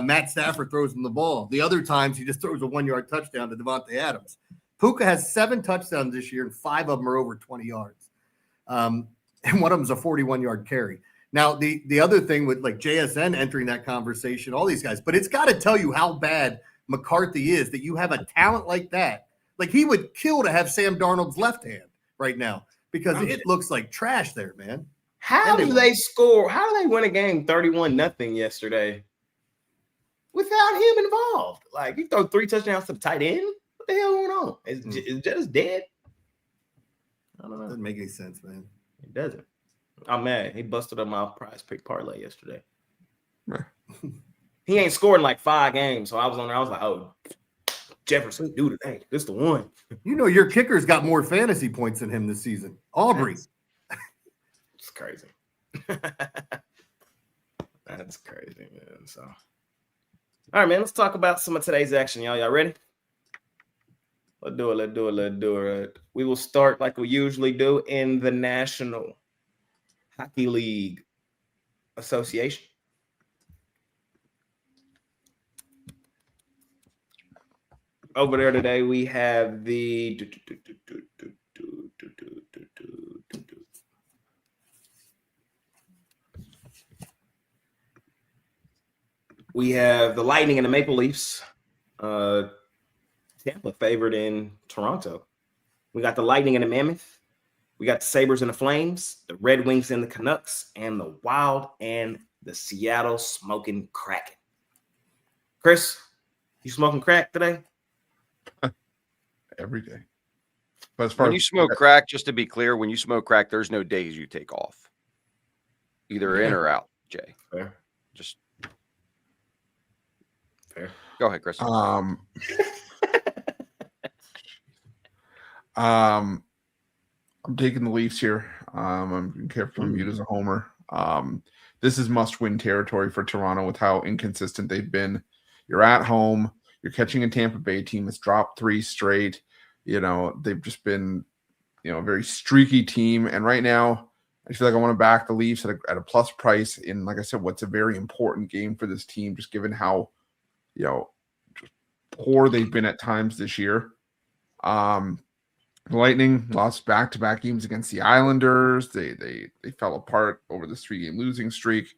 Matt Stafford throws him the ball. The other times he just throws a 1-yard touchdown to Devontae Adams. Puka has 7 touchdowns this year, and 5 of them are over 20 yards. And one of them is a 41-yard carry. Now, the other thing with like JSN entering that conversation, all these guys, but it's got to tell you how bad McCarthy is that you have a talent like that. Like he would kill to have Sam Darnold's left hand right now because it looks like trash there, man. How do they score? How do they win a game 31-0 yesterday without him involved? Like you throw 3 touchdowns to the tight end. What the hell going on? Is Jettis dead? I don't know. Doesn't make any sense, man. It doesn't. I'm mad. He busted up my prize pick parlay yesterday. He ain't scored in like 5 games. So I was on there. I was like, oh, Jefferson, do today. This the one. You know, your kicker's got more fantasy points than him this season. Aubrey. It's crazy. That's crazy, man. So, all right, man. Let's talk about some of today's action, y'all. Y'all ready? Let's do it. We will start like we usually do in the National Hockey League Association. Over there today, we have the Lightning and the Maple Leafs. Tampa favored in Toronto. We got the Lightning and the Mammoth. We got the Sabres and the Flames, the Red Wings and the Canucks, and the Wild and the Seattle Smoking Kraken. Chris, you smoking crack today? Every day. But as far when you smoke crack, just to be clear, when you smoke crack, there's no days you take off. Either in or out, Jay. Fair. Just fair. Go ahead, Chris. I'm taking the Leafs here. I'm careful to mute as a homer. This is must-win territory for Toronto with how inconsistent they've been. You're at home. You're catching a Tampa Bay team that's dropped 3 straight. You know, they've just been, a very streaky team. And right now, I feel like I want to back the Leafs at a plus price in, like I said, what's a very important game for this team, just given how, just poor they've been at times this year. The Lightning lost back-to-back games against the Islanders. They fell apart over this 3-game losing streak.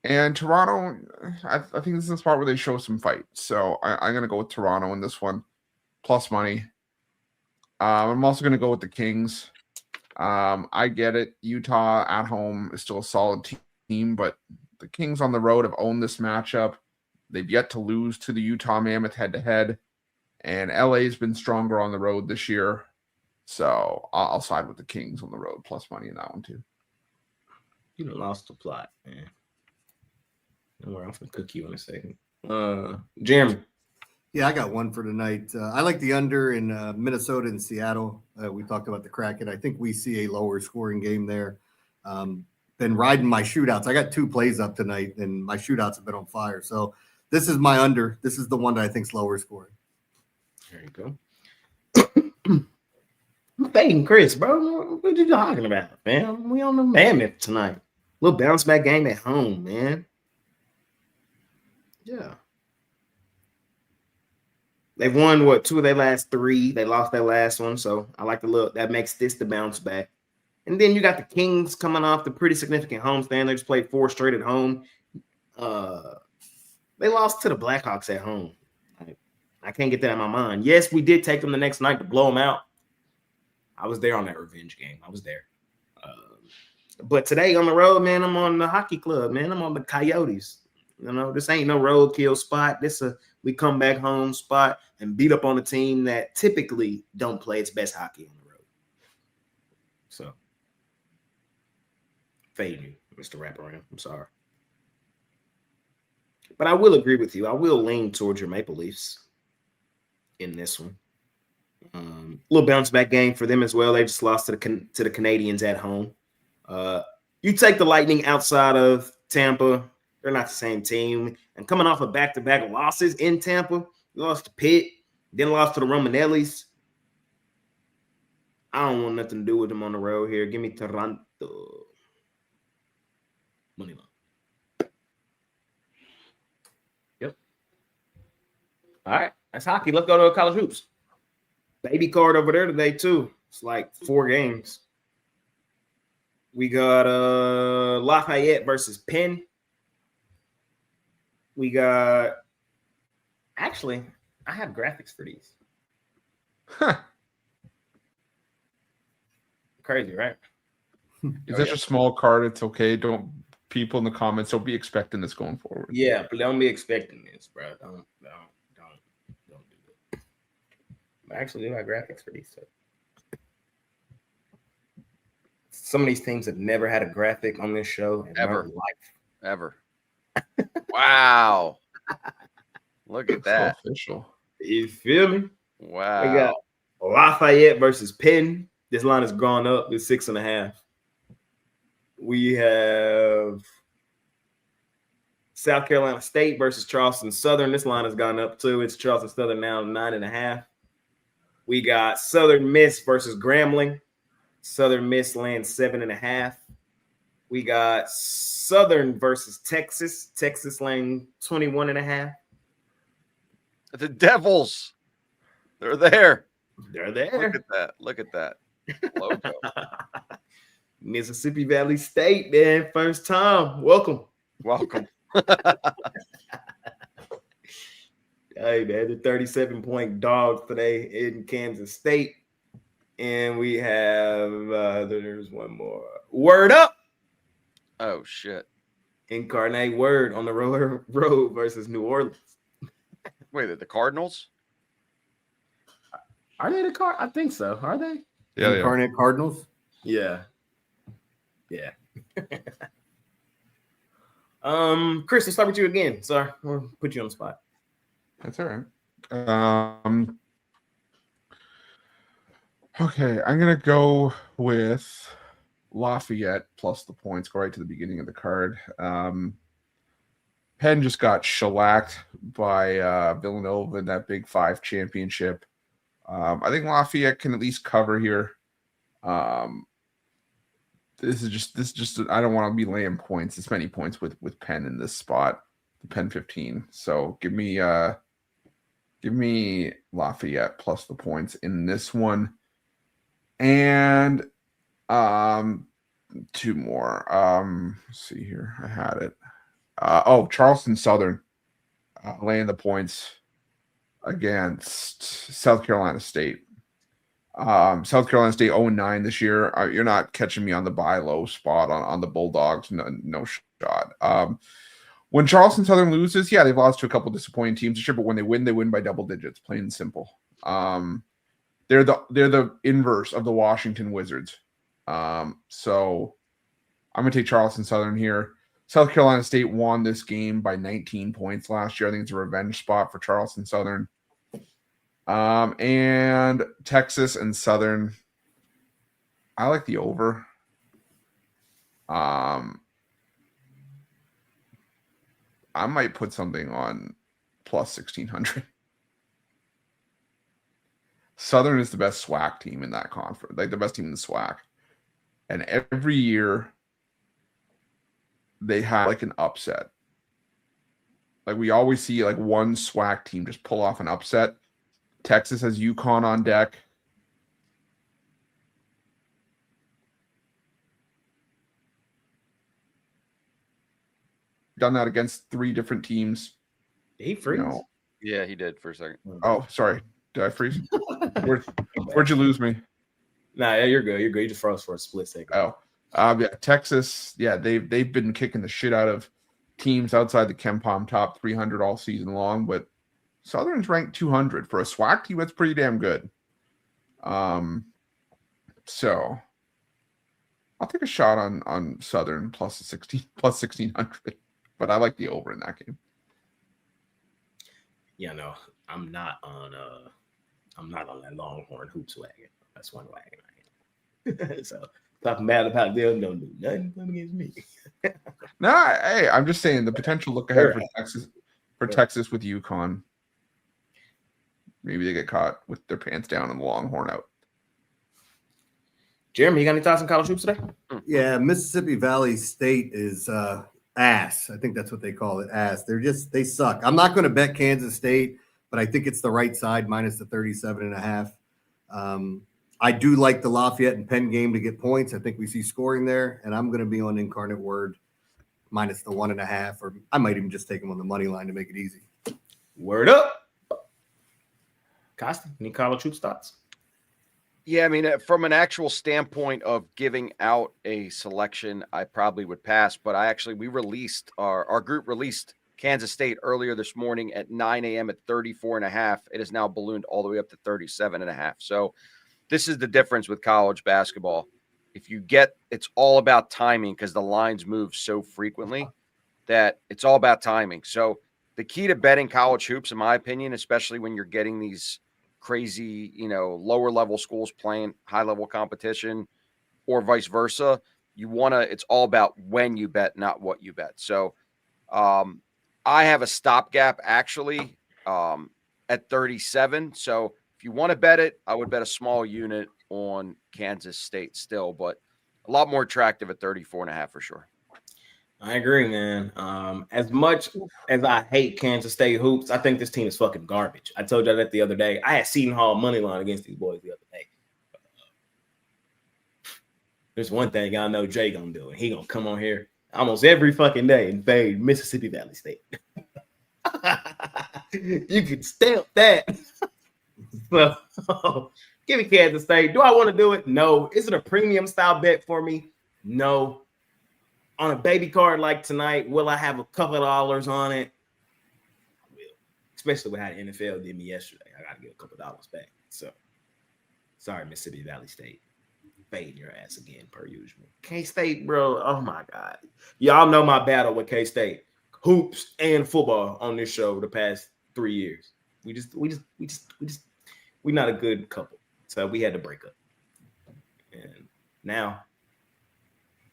And Toronto, I think this is the spot where they show some fight. So I'm going to go with Toronto in this one, plus money. I'm also going to go with the Kings. I get it. Utah at home is still a solid team, but the Kings on the road have owned this matchup. They've yet to lose to the Utah Mammoth head-to-head, and LA's been stronger on the road this year. So I'll side with the Kings on the road, plus money in that one too. You done lost the plot, man. Don't worry, I'm gonna cook you in a second. Jeremy. Yeah, I got one for tonight. I like the under in Minnesota and Seattle. We talked about the Kraken. I think we see a lower scoring game there. Been riding my shootouts. I got 2 plays up tonight, and my shootouts have been on fire. So this is my under. This is the one that I think is lower scoring. There you go. I'm fading Chris, bro. What you talking about, man? We on the Mammoth tonight. Little bounce back game at home, man. Yeah. They've won, 2 of their last 3. They lost their last one, so I like the look. That makes this the bounce back. And then you got the Kings coming off the pretty significant homestand. They just played 4 straight at home. They lost to the Blackhawks at home. I can't get that in my mind. Yes, we did take them the next night to blow them out. I was there on that revenge game. I was there. But today on the road, man, I'm on the hockey club, man. I'm on the Coyotes. You know, this ain't no roadkill spot. This we come back home spot and beat up on a team that typically don't play its best hockey on the road. So, fade you, Mr. Wraparound. I'm sorry. But I will agree with you. I will lean towards your Maple Leafs in this one. Little bounce back game for them as well. They just lost to the Canadians at home. You take the Lightning outside of Tampa. They're not the same team. And coming off of back-to-back losses in Tampa, you lost to Pitt, then lost to the Romanellis. I don't want nothing to do with them on the road here. Give me Toronto. Money line. Yep. All right. That's hockey. Let's go to college hoops. Baby card over there today, too. It's like 4 games. We got Lafayette versus Penn. We got – actually, I have graphics for these. Huh. Crazy, right? It's such a small card. It's okay. Don't people in the comments don't be expecting this going forward. Yeah, but don't be expecting this, bro. Don't do it. I actually do have graphics for these. So. Some of these teams have never had a graphic on this show in Ever. their life. Ever. Wow. Look at that. So official. You feel me? Wow. We got Lafayette versus Penn. This line has gone up. It's 6.5. We have South Carolina State versus Charleston Southern. This line has gone up too. It's Charleston Southern now 9.5. We got Southern Miss versus Grambling. Southern Miss lands 7.5. We got Southern versus Texas. Texas laying 21.5. The Devils. They're there. They're there. Look at that. Look at that. Logo. Mississippi Valley State, man. First time. Welcome. Welcome. Hey, man, the 37-point dogs today in Kansas State. And we have, there's one more. Word Up. Oh, shit. Incarnate Word on the road versus New Orleans. Wait, the Cardinals? Are they the Card? I think so. Are they? Yeah, they are. Incarnate Cardinals. Yeah. Yeah. Chris, let's start with you again. Sorry, we'll put you on the spot. That's all right. Okay, I'm gonna go with Lafayette plus the points. Go right to the beginning of the card. Penn just got shellacked by Villanova in that Big 5 championship. I think Lafayette can at least cover here. This is just I don't want to be laying points, this many points with Penn in this spot. The Penn 15. So give me Lafayette plus the points in this one. And 2 more. Let's see here. I had it. Charleston Southern laying the points against South Carolina State. South Carolina State 0-9 this year. You're not catching me on the buy low spot on the Bulldogs. No shot. When Charleston Southern loses, yeah, they've lost to a couple disappointing teams this year, but when they win by double digits, plain and simple. They're the inverse of the Washington Wizards. So I'm gonna take Charleston Southern here. South Carolina State won this game by 19 points last year. I think it's a revenge spot for Charleston Southern. And Texas and Southern, I like the over. I might put something on plus 1,600. Southern is the best SWAC team in that conference, like the best team in the SWAC. And every year they have like an upset. Like we always see like one SWAC team just pull off an upset. Texas has UConn on deck. Done that against 3 different teams. Did he freeze? Yeah, he did for a second. Oh, sorry. Did I freeze? Where'd you lose me? Nah, yeah, you're good. You're good. You just froze for a split second. Oh, yeah, Texas. Yeah, they've been kicking the shit out of teams outside the KenPom top 300 all season long, but Southern's ranked 200 for a SWAC team. That's pretty damn good. So I'll take a shot on Southern plus 1,600, but I like the over in that game. Yeah, no, I'm not on that Longhorn hoops wagon. That's one wagon I am. So talking bad about them don't do nothing against me. No, hey, I'm just saying the potential look ahead for Texas with UConn. Maybe they get caught with their pants down and the Longhorn out. Jeremy, you got any thoughts on college hoops today? Yeah, Mississippi Valley State is ass. I think that's what they call it, ass. They suck. I'm not going to bet Kansas State, but I think it's the right side minus the 37.5. I do like the Lafayette and Penn game to get points. I think we see scoring there, and I'm going to be on Incarnate Word minus the 1.5, or I might even just take them on the money line to make it easy. Word up. Costa, any college hoops thoughts? Yeah, I mean, from an actual standpoint of giving out a selection, I probably would pass. But we released our group released Kansas State earlier this morning at 9 a.m. at 34.5. It has now ballooned all the way up to 37.5. So this is the difference with college basketball. It's all about timing because the lines move so frequently that it's all about timing. So the key to betting college hoops, in my opinion, especially when you're getting these crazy, lower level schools playing high level competition or vice versa, it's all about when you bet, not what you bet. So I have a stopgap actually at 37. So if you want to bet it, I would bet a small unit on Kansas State still, but a lot more attractive at 34.5 for sure. I agree, man. As much as I hate Kansas State hoops, I think this team is fucking garbage. I told you that the other day. I had Seton Hall money line against these boys the other day. There's one thing I know Jay gonna do, and he gonna come on here almost every fucking day and fade Mississippi Valley State. You can stamp that. So, give me Kansas State. Do I want to do it? No. Is it a premium style bet for me? No. On a baby card like tonight, will I have a couple of dollars on it? I will. Especially with how the NFL did me yesterday. I got to get a couple of dollars back. So, sorry, Mississippi Valley State. Fading your ass again, per usual. K-State, bro. Oh, my God. Y'all know my battle with K-State. Hoops and football on this show the past 3 years. We're not a good couple. So, we had to break up. And now,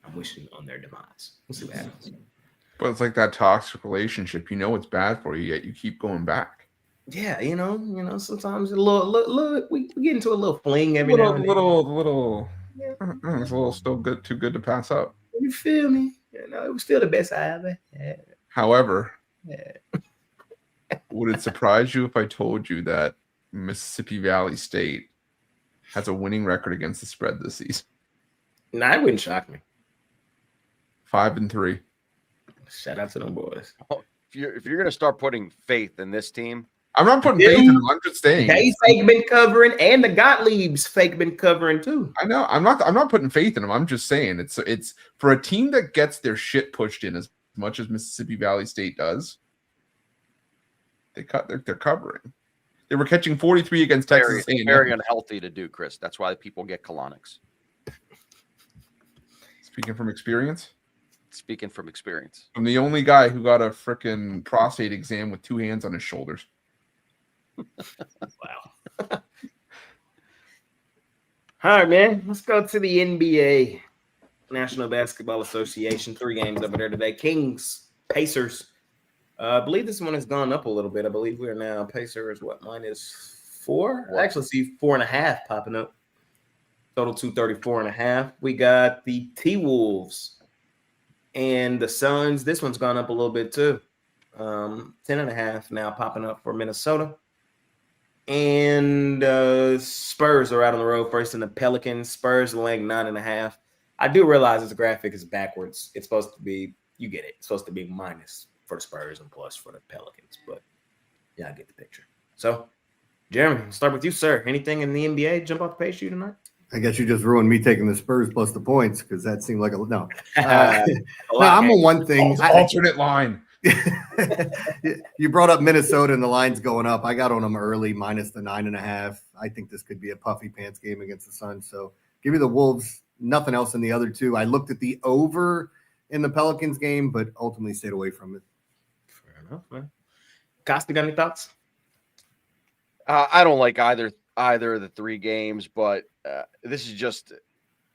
I'm wishing on their demise. We'll see what happens. But it's like that toxic relationship. You know it's bad for you, yet you keep going back. Yeah, sometimes we get into a little fling every now and then. It's a little still good, too good to pass up. You feel me? It was still the best I ever had. However, would it surprise you if I told you that Mississippi Valley State has a winning record against the spread this season? Nah, it wouldn't shock me. 5-3. Shout out to them boys. If you're gonna start putting faith in this team, I'm not putting faith in them. I'm just saying They fake been covering, and the Gottlieb's fake been covering too. I know. I'm not putting faith in them. I'm just saying it's for a team that gets their shit pushed in as much as Mississippi Valley State does. They're covering. They were catching 43 against Texas. Very unhealthy to do, Chris. That's why people get colonics. Speaking from experience. Speaking from experience. I'm the only guy who got a freaking prostate exam with 2 hands on his shoulders. Wow. All right, man. Let's go to the NBA, National Basketball Association. 3 games over there today. Kings, Pacers. I believe this one has gone up a little bit. I believe we are now Pacers, -4? I actually see 4.5 popping up. Total 234.5. We got the T-Wolves and the Suns. This one's gone up a little bit too. 10.5 now popping up for Minnesota. And Spurs are out on the road first in the Pelicans. Spurs laying 9.5. I do realize this graphic is backwards. It's supposed to be, you get it. It's supposed to be minus for the Spurs and plus for the Pelicans. But yeah, I get the picture. So, Jeremy, I'll start with you, sir. Anything in the NBA jump off the page for you tonight? I guess you just ruined me taking the Spurs plus the points because that seemed like a no. No, I'm on one thing. Alternate line. You brought up Minnesota and the line's going up. I got on them early, minus the 9.5. I think this could be a puffy pants game against the Suns. So give me the Wolves. Nothing else in the other 2. I looked at the over in the Pelicans game, but ultimately stayed away from it. Fair enough, man. Costa, got any thoughts? I don't like either of the 3 games, but this is just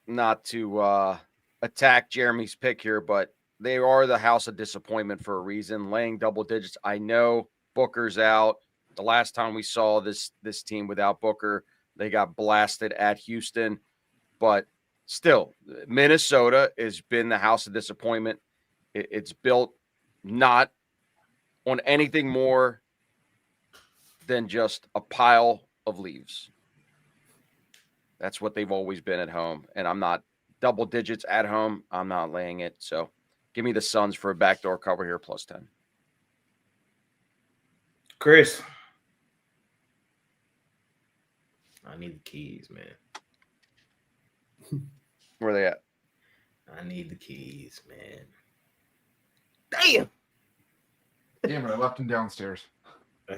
not to attack Jeremy's pick here, but they are the house of disappointment for a reason, laying double digits. I know Booker's out. The last time we saw this team without Booker, they got blasted at Houston. But still, Minnesota has been the house of disappointment. It's built not on anything more than just a pile of leaves. That's what they've always been at home. And I'm not double digits at home. I'm not laying it. So give me the Suns for a backdoor cover here, +10. Chris. I need the keys, man. Where are they at? I need the keys, man. Damn. Damn it, I left him downstairs.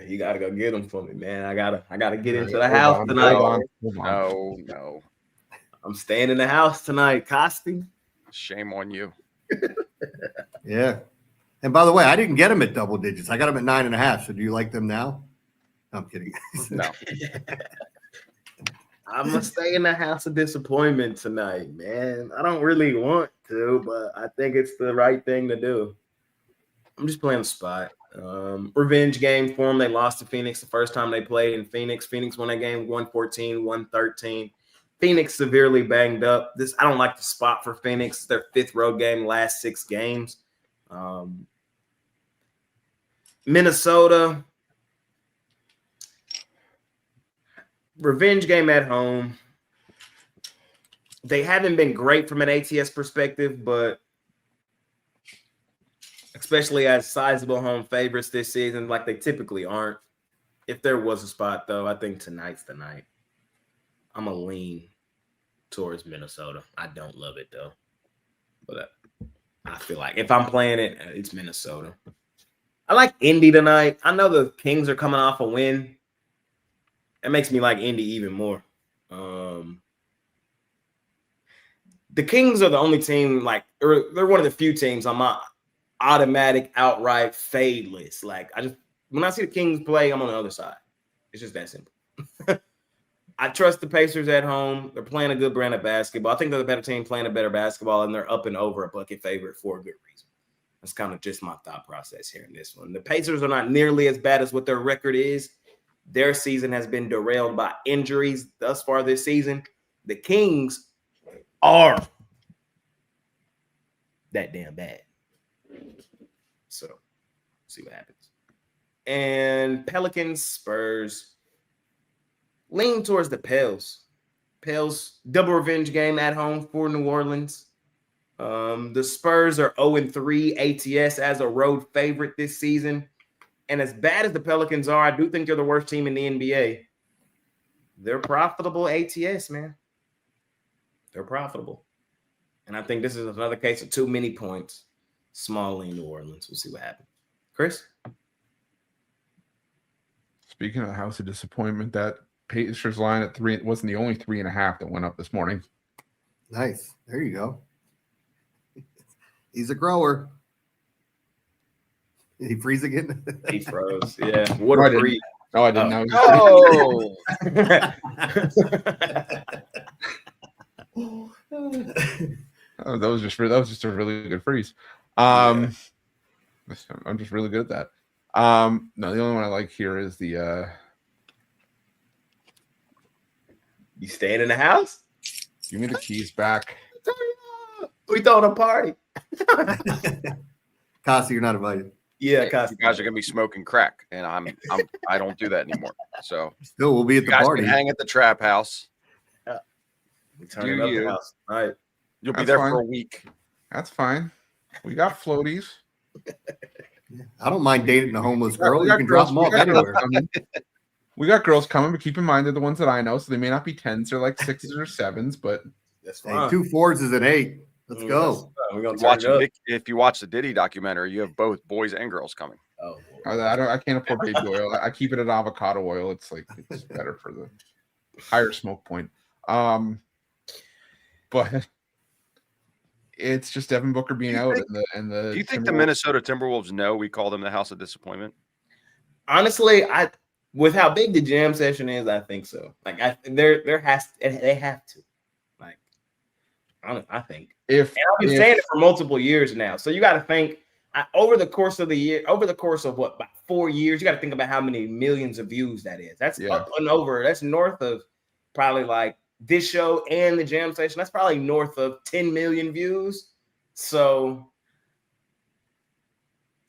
You gotta go get them for me, man. I gotta get into the house tonight. No. I'm staying in the house tonight, Costi. Shame on you. Yeah. And by the way, I didn't get them at double digits. I got them at 9.5. So do you like them now? No, I'm kidding. No. I'm gonna stay in the house of disappointment tonight, man. I don't really want to, but I think it's the right thing to do. I'm just playing the spot. Revenge game for them. They lost to Phoenix the first time they played in Phoenix. Phoenix won that game 114, 113. Phoenix severely banged up. I don't like the spot for Phoenix. It's their 5th road game, last 6 games. Minnesota, revenge game at home. They haven't been great from an ATS perspective, but especially as sizable home favorites this season, like they typically aren't. If there was a spot, though, I think tonight's the night. I'm going to lean towards Minnesota. I don't love it, though. But I feel like if I'm playing it, it's Minnesota. I like Indy tonight. I know the Kings are coming off a win. It makes me like Indy even more. The Kings are the only team, they're one of the few teams on my automatic outright fade list. When I see the Kings play, I'm on the other side. It's just that simple. I trust the Pacers at home. They're playing a good brand of basketball. I think they're the better team playing a better basketball, and they're up and over a bucket favorite for a good reason. That's kind of just my thought process here in this one. The Pacers are not nearly as bad as what their record is. Their season has been derailed by injuries thus far this season. The Kings are that damn bad. So, see what happens. And Pelicans, Spurs, lean towards the Pels. Pels, double revenge game at home for New Orleans. The Spurs are 0-3 ATS as a road favorite this season. And as bad as the Pelicans are, I do think they're the worst team in the NBA. They're profitable ATS, man. They're profitable. And I think this is another case of too many points. Small lean New Orleans. We'll see what happens. Chris? Speaking of the house of disappointment, that Pacers line at 3 wasn't the only 3.5 that went up this morning. Nice. There you go. He's a grower. Did he freeze again? He froze. Yeah. What a freeze. No, I didn't know. Oh, that was just a really good freeze. I'm just really good at that. No, the only one I like here is the You staying in the house? give me the keys back. We throwing a party. Kasi, you're not invited. Yeah, You guys are gonna be smoking crack, and I don't do that anymore. So Still, we'll be at you the guys party. can hang at the trap house. Turning Do up the you? house. All right. You'll be That's there fine. for a week. That's fine. We got floaties. I don't mind dating a homeless We got- girl. we You got can girls- drop them off we got girls anywhere. coming. We got girls coming, but keep in mind they're the ones that I know, so they may not be 10s. They're like 6s or 7s, but That's Hey, fine. 2 4s is an 8. Let's go. We're gonna Watch turn it up. if you watch the Diddy documentary, you have both boys and girls coming. Oh, I can't afford baby oil. I keep it at avocado oil. It's better for the higher smoke point. But it's just Devin Booker being out and the Do you think the Timberwolves- Minnesota Timberwolves know we call them the House of Disappointment? honestly, with how big the jam session is, I think so. Like they have to. Like I think. if And I've been if- saying it for multiple years now. So you got to think over the course of what, about 4 years, you got to think about how many millions of views that is. That's up and over. That's north of probably like this show and the jam session. That's probably north of 10 million views. So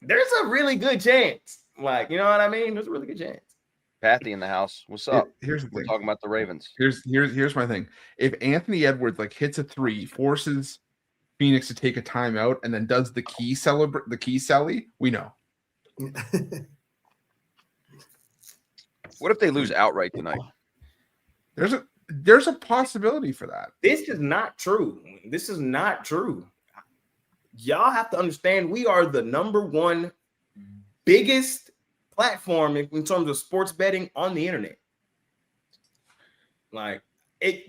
there's a really good chance. Like, you know what I mean? There's a really good chance. Patty in the house. What's up? here's the We're thing. talking about the Ravens. Here's my thing. If Anthony Edwards hits a 3, forces Phoenix to take a timeout, and then does the key celly, we know. What if they lose outright tonight? There's a possibility for that. This is not true. This is not true. Y'all have to understand we are the number one biggest platform in terms of sports betting on the internet. Like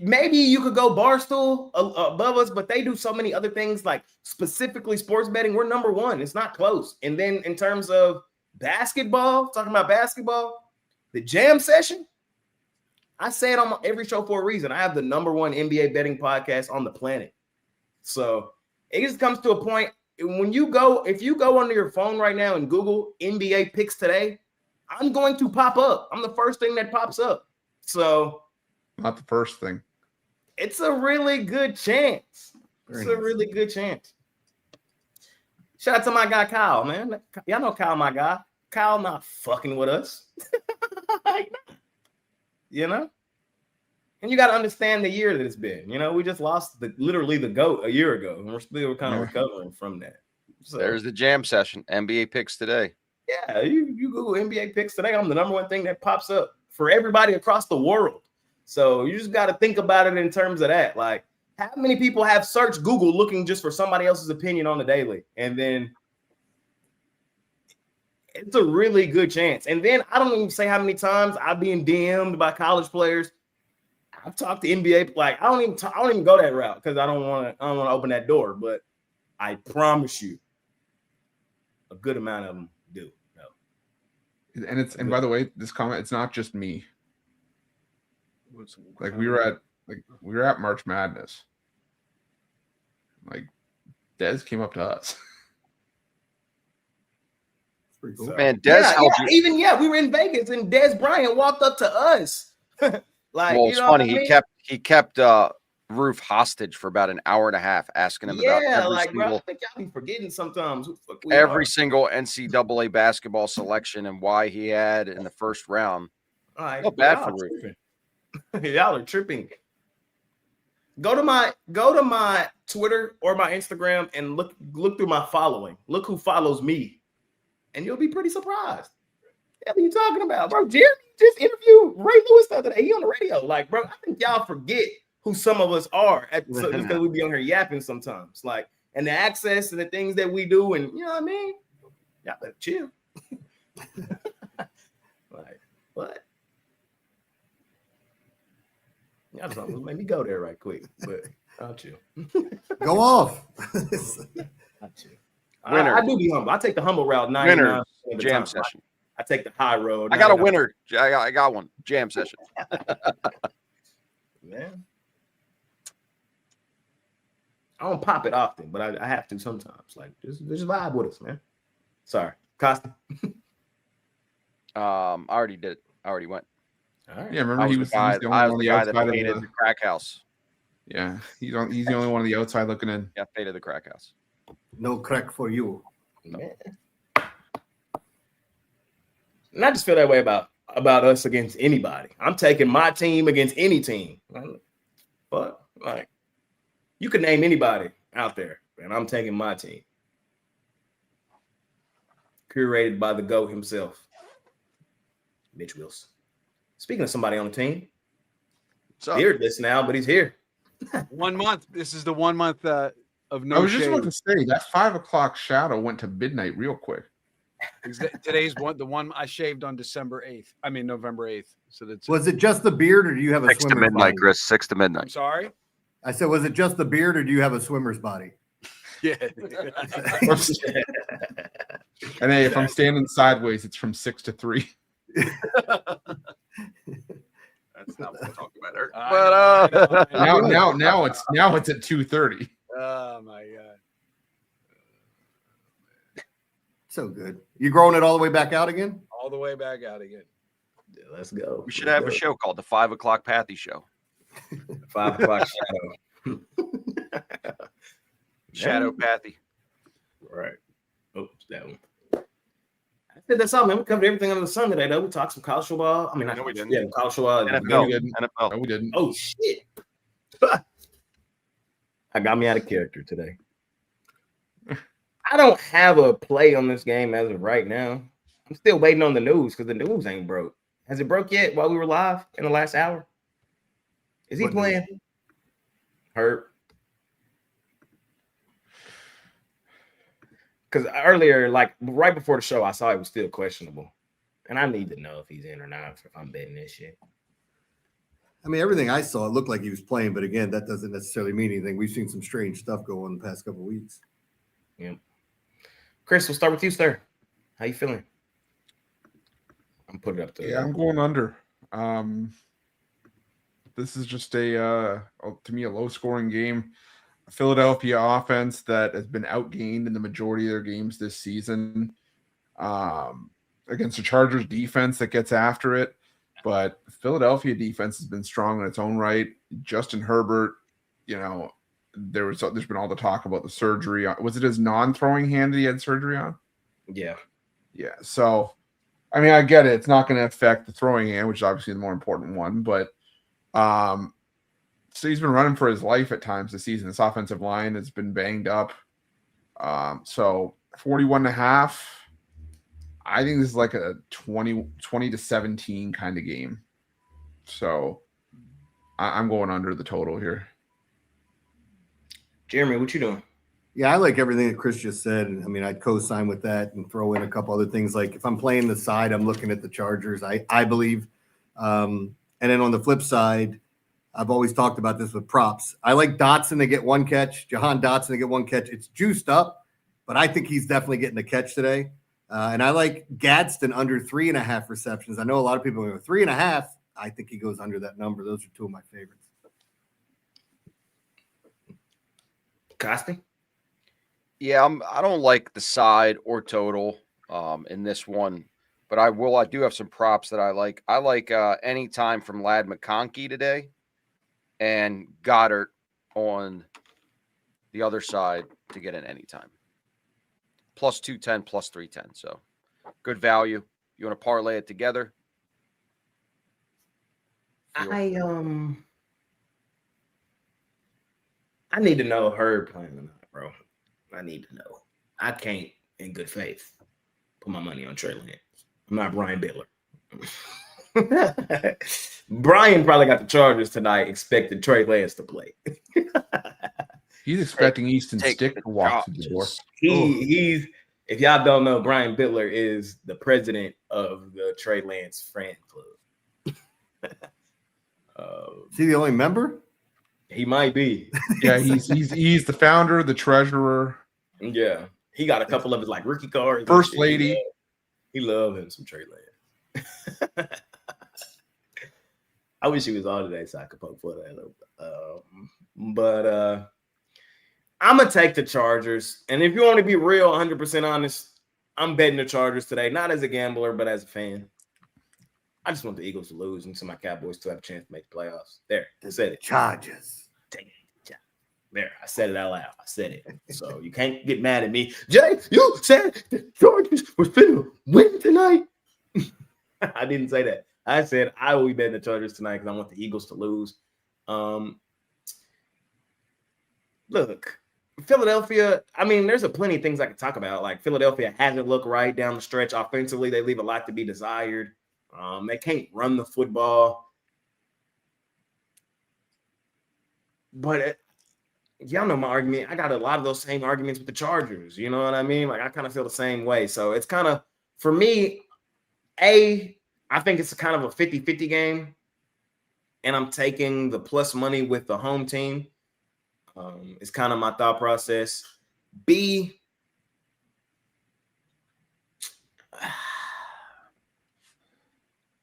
maybe you could go Barstool above us, but they do so many other things like specifically sports betting. We're number one. It's not close. And then in terms of basketball, talking about basketball, the jam session, I say it on every show for a reason. I have the number one NBA betting podcast on the planet. So it just comes to a point when if you go onto your phone right now and Google NBA picks today, I'm going to pop up. I'm the first thing that pops up. So Not the first thing. it's a really good chance. Very It's a nice. really good chance. Shout out to my guy Kyle, man. Y'all know Kyle, my guy. Kyle not fucking with us. You know? And you got to understand the year that it's been. You know, we just lost literally the GOAT a year ago, and we're still kind of recovering from that. So, There's the jam session. NBA picks today. yeah, you Google NBA picks today, I'm the number one thing that pops up for everybody across the world. So you just got to think about it in terms of that. Like, how many people have searched Google looking just for somebody else's opinion on the daily? And then it's a really good chance. And then I don't even say how many times I've been DM'd by college players. I've talked to NBA, like I don't even go that route because I don't want to open that door. But I promise you, a good amount of them do. No. And by the way, this comment, it's not just me. Like we were at March Madness. Like Dez came up to us. Pretty cool. Man, Dez held you. We were in Vegas and Dez Bryant walked up to us. Like, Well, you it's know funny. what I mean? He kept Roof hostage for about an hour and a half, asking him about Yeah, every like bro, I single think y'all be forgetting sometimes. Who the fuck we every are. single NCAA basketball selection and why he had in the first round. All right, Felt bad y'all for are Ruth. tripping. Y'all are tripping. Go to my Twitter or my Instagram and look through my following. Look who follows me, and you'll be pretty surprised. What are you talking about, bro? Jeremy just interviewed Ray Lewis the other day. He on the radio. Like, bro, I think y'all forget who some of us are just because we be on here yapping sometimes. Like, and the access and the things that we do, and you know what I mean? Y'all better chill. Like, what? Y'all just almost made me go there right quick, but I'll chill. Go off. I'll chill. I do be humble. I take the humble route 99% of the jam time. session. I take the high road. I got a winner. I got one. Jam session. Man. I don't pop it often, but I have to sometimes. Like, just vibe with us, man. Sorry. Costa. I already did it. I already went. All right. Yeah, remember I he was was the only I one was on the the guy that outside of faded the the crack house. Yeah, he's the only one on the outside looking in. Yeah, faded the crack house. No crack for you. Man. And I just feel that way about us against anybody. I'm taking my team against any team. But like, you can name anybody out there, and I'm taking my team. Curated by the GOAT himself, Mitch Wilson. Speaking of somebody on the team, beardless now, but he's here. 1 month. This is the 1 month of no I was just about shave. to say that 5 o'clock shadow went to midnight real quick. Today's the one I shaved on November 8th. So that's Was it just the beard, or do you have a 6 to swimmer's midnight, body? Chris. 6 to I'm midnight. sorry. I said, was it just the beard, or do you have a swimmer's body? Yeah. And hey, if I'm standing sideways, it's from 6 to 3. That's not what we're talking about. But Now it's at 2:30. Oh my god. So good. You growing it all the way back out again? All the way back out again. Yeah, let's go. we should have a show called the 5 o'clock Pathy Show. 5 o'clock shadow. Shadow Pathy. Right. Oops, that one. I said that's all, man. We covered everything under the sun today, though. We talked some college football. I mean, No, we didn't. Yeah, college football. NFL. No, we didn't. NFL. No, we didn't. Oh, shit. I got me out of character today. I don't have a play on this game as of right now. I'm still waiting on the news because the news ain't broke. Has it broke yet while we were live in the last hour? Is he What playing? Hurt. Because earlier, like right before the show, I saw he was still questionable. And I need to know if he's in or not if I'm betting this shit. I mean, everything I saw, it looked like he was playing, but again, that doesn't necessarily mean anything. We've seen some strange stuff go on the past couple of weeks. Yeah. Chris, we'll start with you, sir. How you feeling? I'm putting it up to Yeah, I'm going under. This is just to me a low-scoring game. Philadelphia offense that has been outgained in the majority of their games this season. Against the Chargers defense that gets after it. But Philadelphia defense has been strong in its own right. Justin Herbert, there's been all the talk about the surgery. Was it his non-throwing hand that he had surgery on? Yeah. Yeah. So, I mean, I get it. It's not going to affect the throwing hand, which is obviously the more important one. But so he's been running for his life at times this season. This offensive line has been banged up. So 41.5. I think this is like a 20 to 17 kind of game. So I'm going under the total here. Jeremy, what you doing? Yeah, I like everything that Chris just said. I mean, I'd co-sign with that and throw in a couple other things. Like if I'm playing the side, I'm looking at the Chargers, I believe. And then on the flip side, I've always talked about this with props. I like Dotson to get one catch, Jahan Dotson to get one catch. It's juiced up, but I think he's definitely getting a catch today. And I like Gadsden under 3.5 receptions. I know a lot of people go 3.5. I think he goes under that number. Those are two of my favorites. Costa? Yeah, I don't like the side or total in this one, but I do have some props that I like. I like anytime from Ladd McConkey today and Goddard on the other side to get an anytime. Plus 210, plus 310. So good value. You want to parlay it together? I need to know Herb playing or not, bro. I need to know. I can't, in good faith, put my money on Trey Lance. I'm not Brian Bittler. Brian probably got the Chargers tonight, expecting Trey Lance to play. He's expecting Easton take Stick the to walk through the door. Dodgers. He's if y'all don't know, Brian Bittler is the president of the Trey Lance fan club. Is he the only member? He might be. Yeah, he's the founder, the treasurer. Yeah, he got a couple of his like rookie cards. First lady. He love him some Trey Lance. I wish he was on today so I could poke for that. But I'm gonna take the Chargers. And if you want to be real, 100% honest, I'm betting the Chargers today. Not as a gambler, but as a fan. I just want the Eagles to lose and so my Cowboys to have a chance to make the playoffs. There, I said it. Chargers. There, I said it out loud. I said it. So you can't get mad at me. Jay, you said the Chargers were finna win tonight. I didn't say that. I said I will be betting the Chargers tonight because I want the Eagles to lose. Look, Philadelphia, I mean, there's plenty of things I could talk about. Like Philadelphia hasn't looked right down the stretch. Offensively, they leave a lot to be desired. They can't run the football. But y'all know my argument. I got a lot of those same arguments with the Chargers. You know what I mean? Like I kind of feel the same way. So it's kind of, for me, I think it's kind of a 50-50 game. And I'm taking the plus money with the home team. It's kind of my thought process. B,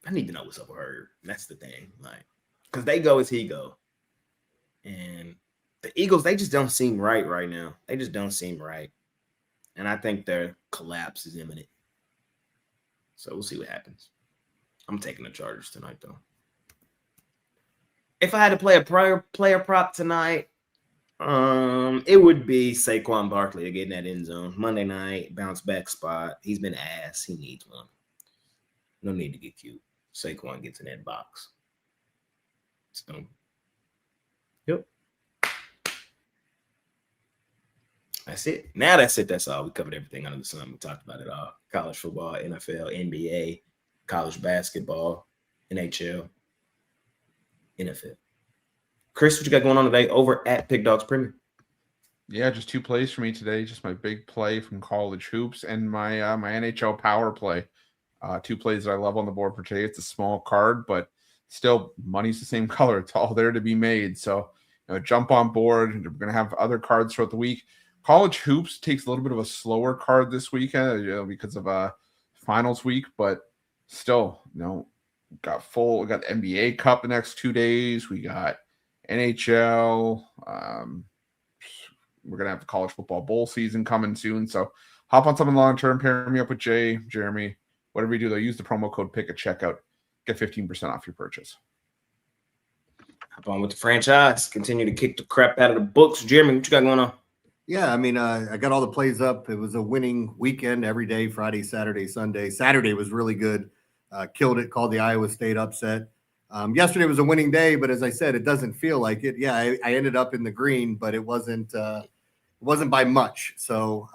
I need to know what's up with her. That's the thing. Like, because they go as he go. And the Eagles, they just don't seem right now. They just don't seem right. And I think their collapse is imminent. So we'll see what happens. I'm taking the Chargers tonight, though. If I had to play a player prop tonight, it would be Saquon Barkley to get in that end zone. Monday night, bounce back spot. He's been ass. He needs one. No need to get cute. Saquon gets in that box. So, yep. That's it. Now that's it. That's all. We covered everything under the sun. We talked about it all. College football, NFL, NBA, college basketball, NHL, NFL. Chris, what you got going on today over at PickDawgz Premium? Yeah, just 2 plays for me today. Just my big play from college hoops and my my NHL power play. 2 plays that I love on the board for today. It's a small card, but still money's the same color. It's all there to be made. So, jump on board. We're going to have other cards throughout the week. College hoops takes a little bit of a slower card this weekend, because of finals week, but still, we got NBA Cup the next 2 days. We got NHL. We're gonna have the college football bowl season coming soon. So hop on something long term. Pair me up with Jay, Jeremy, whatever you do. Though, use the promo code PICK at checkout. Get 15% off your purchase. Hop on with the franchise. Continue to kick the crap out of the books. Jeremy, what you got going on? Yeah, I mean, I got all the plays up. It was a winning weekend every day, Friday, Saturday, Sunday. Saturday was really good. Killed it, called the Iowa State upset. Yesterday was a winning day, but as I said, it doesn't feel like it. Yeah, I ended up in the green, but it wasn't by much. So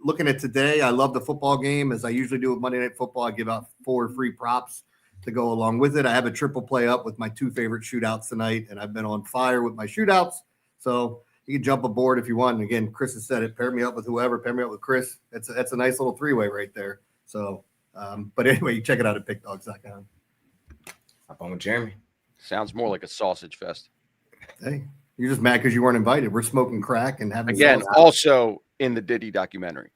looking at today, I love the football game. As I usually do with Monday Night Football, I give out 4 free props to go along with it. I have a triple play up with my 2 favorite shootouts tonight, and I've been on fire with my shootouts. So you can jump aboard if you want. And again, Chris has said it. Pair me up with whoever. Pair me up with Chris. That's a nice little 3-way right there. So, but anyway, you check it out at PickDawgz.com. Hop on with Jeremy. Sounds more like a sausage fest. Hey, you're just mad because you weren't invited. We're smoking crack and having Again, sausage. also in the Diddy documentary.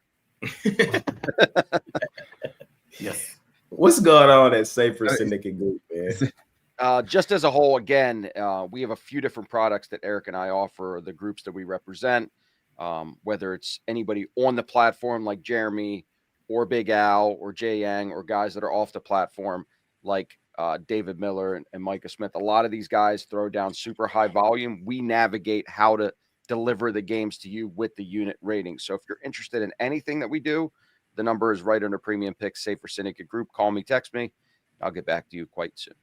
Yes. What's going on at Safer Syndicate Group, man? Just as a whole, again, we have a few different products that Eric and I offer the groups that we represent, whether it's anybody on the platform like Jeremy or Big Al or Jay Yang, or guys that are off the platform like David Miller and Micah Smith. A lot of these guys throw down super high volume. We navigate how to deliver the games to you with the unit rating. So if you're interested in anything that we do, the number is right under Premium Picks, Safer Syndicate Group. Call me, text me. I'll get back to you quite soon.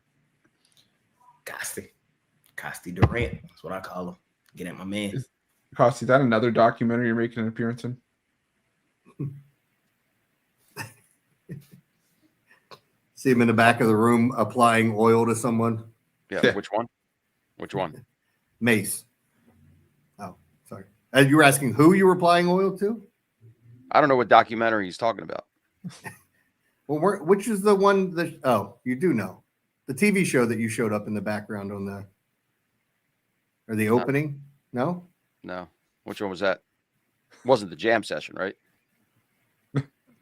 Costi Durant. That's what I call him. Get at my man. Costi, is that another documentary you're making an appearance in? See him in the back of the room applying oil to someone. Yeah. Which one? Which one? Mace. Oh, sorry. You were asking who you were applying oil to? I don't know what documentary he's talking about. Well, which is the one that? Oh, you do know the TV show that you showed up in the background on the opening. No. No. Which one was that? Wasn't the jam session, right?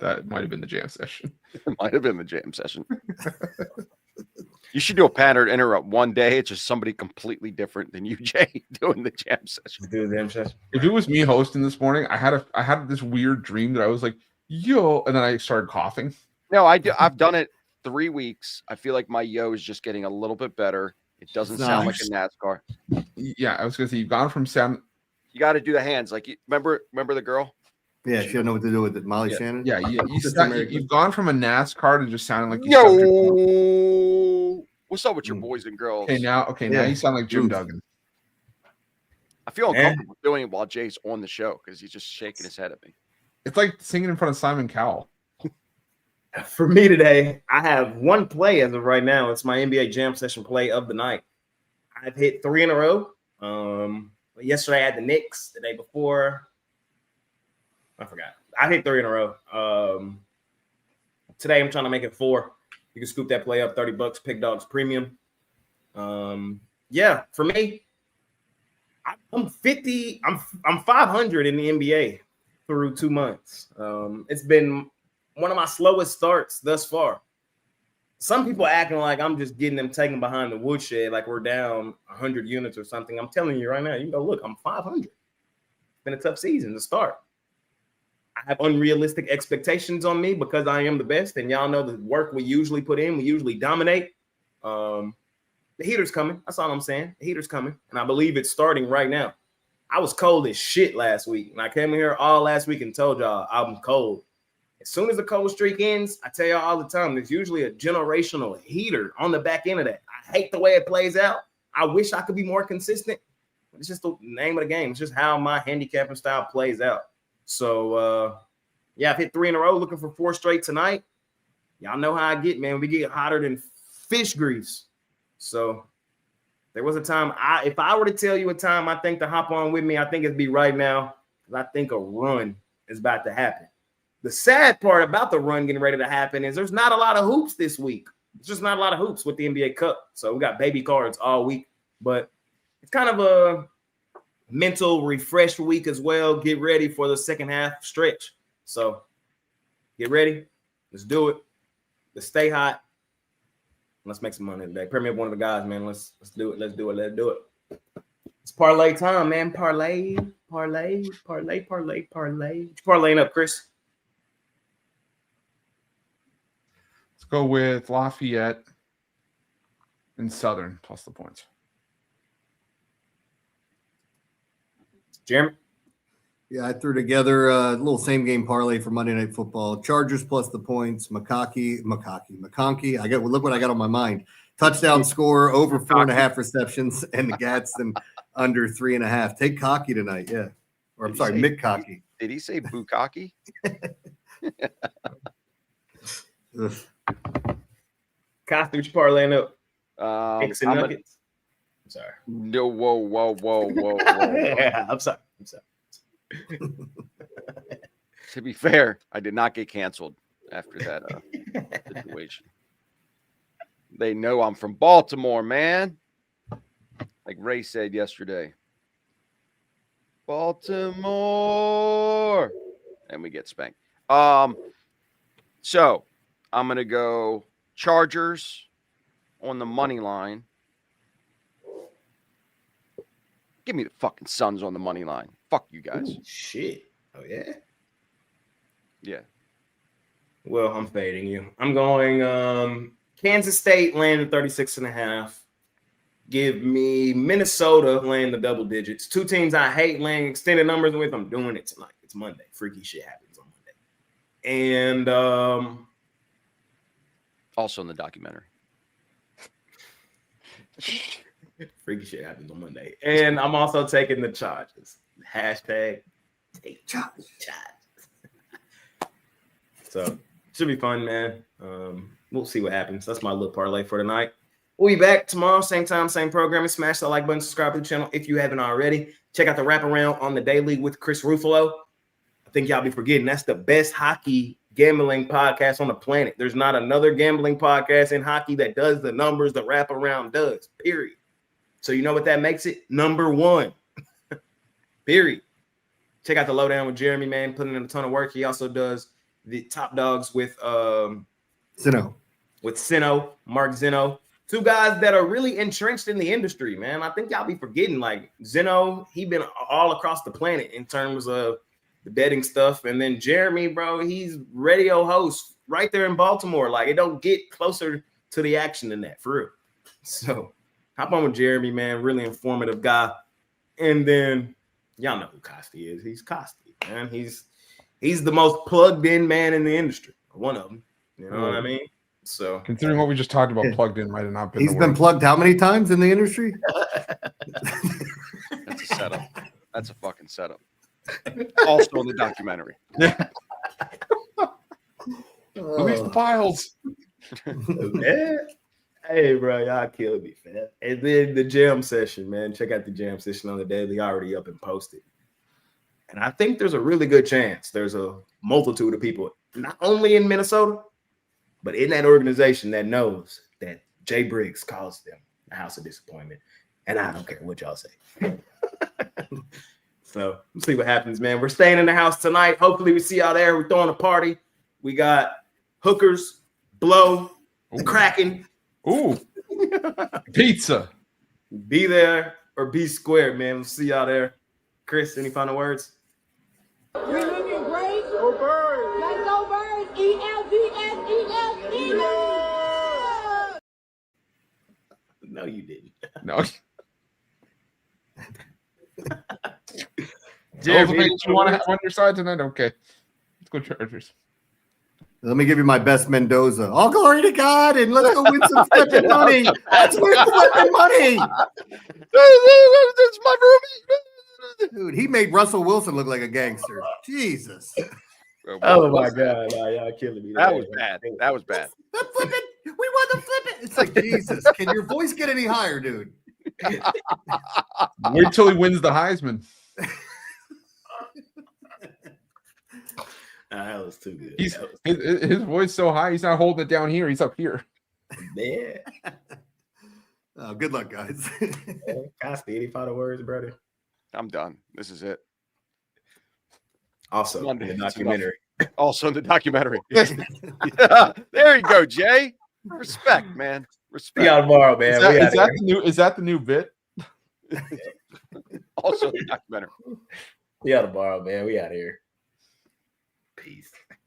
That might have been the jam session. It might have been the jam session. You should do a pattern interrupt one day. It's just somebody completely different than you, Jay, doing the jam session. Do the jam session. If it was me hosting this morning, I had this weird dream that I was like, yo, and then I started coughing. No, I've done it 3 weeks. I feel like my yo is just getting a little bit better. It doesn't sound like a NASCAR. Yeah, I was gonna say you've gone from sound. You got to do the hands. Like, remember the girl? Yeah, she didn't know what to do with it. Molly Shannon. Yeah, you've gone from a NASCAR to just sounding like you Yo, what's up with your boys and girls? now you sound like Jim Duggan. I feel uncomfortable doing it while Jay's on the show because he's just shaking his head at me. It's like singing in front of Simon Cowell. For me today, I have one play as of right now. It's my NBA Jam Session play of the night. I've hit 3 in a row. Yesterday I had the Knicks. The day before, I forgot. I hit 3 in a row. Today I'm trying to make it 4. You can scoop that play up, $30, PickDawgz Premium. Yeah, for me, I'm 50. I'm 500 in the NBA through 2 months. It's been one of my slowest starts thus far. Some people acting like I'm just getting them taken behind the woodshed, like we're down 100 units or something. I'm telling you right now, you can go look. I'm 500. It's been a tough season to start. I have unrealistic expectations on me because I am the best, and y'all know the work we usually put in. We usually dominate. The heater's coming. That's all I'm saying. The heater's coming, and I believe it's starting right now. I was cold as shit last week, and I came in here all last week and told y'all I'm cold. As soon as the cold streak ends, I tell y'all all the time, there's usually a generational heater on the back end of that. I hate the way it plays out. I wish I could be more consistent. It's just the name of the game. It's just how my handicapping style plays out. So, yeah, I've hit 3 in a row, looking for 4 straight tonight. Y'all know how I get, man. We get hotter than fish grease. So there was a time, if I were to tell you a time I think to hop on with me, I think it'd be right now, because I think a run is about to happen. The sad part about the run getting ready to happen is there's not a lot of hoops this week. It's just not a lot of hoops with the NBA Cup. So we got baby cards all week, but it's kind of a mental refresh week as well. Get ready for the second half stretch. So get ready. Let's do it. Let's stay hot. Let's make some money today. Pair me up one of the guys, man. Let's do it. Let's do it. Let's do it. It's parlay time, man. Parlay. What you parlaying up, Chris? Let's go with Lafayette and Southern plus the points. Jeremy? Yeah, I threw together a little same game parlay for Monday Night Football. Chargers plus the points. McConkey. Look what I got on my mind. Touchdown score over 4.5 receptions, and the Gadsden under 3.5. Take Cocky tonight, yeah. Or I'm sorry, Mick Cocky. Did he say Bukkake? Costa, what you parlaying up? Eggs and I'm nuggets. I'm sorry. No, whoa. Yeah, I'm sorry. To be fair, I did not get canceled after that situation. They know I'm from Baltimore, man. Like Ray said yesterday. Baltimore. And we get spanked. So I'm going to go Chargers on the money line. Give me the fucking Suns on the money line. Fuck you guys. Ooh, shit. Oh, yeah? Yeah. Well, I'm fading you. I'm going Kansas State laying the 36.5. Give me Minnesota laying the double digits. 2 teams I hate laying extended numbers with. I'm doing it tonight. It's Monday. Freaky shit happens on Monday. And also in the documentary. Freaky shit happens on Monday. And I'm also taking the Chargers. Hashtag take Chargers. So should be fun, man. we'll see what happens. That's my little parlay for tonight. We'll be back tomorrow, same time, same programming. Smash that like button, subscribe to the channel if you haven't already. Check out the wraparound on the daily with Chris Ruffalo. I think y'all be forgetting that's the best hockey gambling podcast on the planet. There's not another gambling podcast in hockey that does the numbers the wraparound does, period. So you know what that makes it? Number one, period. Check out the lowdown with Jeremy, man, putting in a ton of work. He also does the top dogs with Zeno. Mark Zeno. Two guys that are really entrenched in the industry, man. I think y'all be forgetting, like Zeno, he been all across the planet in terms of the betting stuff. And then Jeremy, bro, he's radio host right there in Baltimore. Like, it don't get closer to the action than that, for real. So hop on with Jeremy, man. Really informative guy. And then y'all know who Costi is. He's Costi, man. He's the most plugged in man in the industry. One of them. You know what I mean? So considering what we just talked about, plugged in might have not been. He's been plugged how many times in the industry? That's a setup. That's a fucking setup. Also in the documentary. Yeah. Release the files. Yeah. Hey, bro, y'all killing me, man. And then the jam session, man. Check out the jam session on the daily, already up and posted. And I think there's a really good chance there's a multitude of people, not only in Minnesota, but in that organization that knows that Jay Briggs calls them the house of disappointment. And I don't care what y'all say. So we'll see what happens, man. We're staying in the house tonight. Hopefully we see y'all there. We're throwing a party. We got hookers, blow, the Kraken. Ooh. Pizza. Be there or be square, man. We'll see y'all there. Chris, any final words? We're looking great. Go Birds. Let's go Birds. ELVSELEL. No, you didn't. No. Jeremy, You want to have on your side tonight? Okay. Let's go Chargers. Let me give you my best Mendoza. All glory to God, and let's go win some flipping money. Let's win flipping money. That's my roomie. Dude, he made Russell Wilson look like a gangster. Jesus. Oh my God, y'all killing me. That was bad. That was bad. The flipping. We want the flipping. It's like, Jesus. Can your voice get any higher, dude? Wait till he wins the Heisman. That was too good. His voice so high, he's not holding it down here. He's up here. Man. Oh, good luck, guys. Costi, any final words, brother? I'm done. This is it. Also, Monday, in the it's documentary. Also in the documentary. Yeah, there you go, Jay. Respect, man. Respect. See y'all tomorrow, man. Is that the new bit? Also in the documentary. See y'all tomorrow, man. We out here. Peace.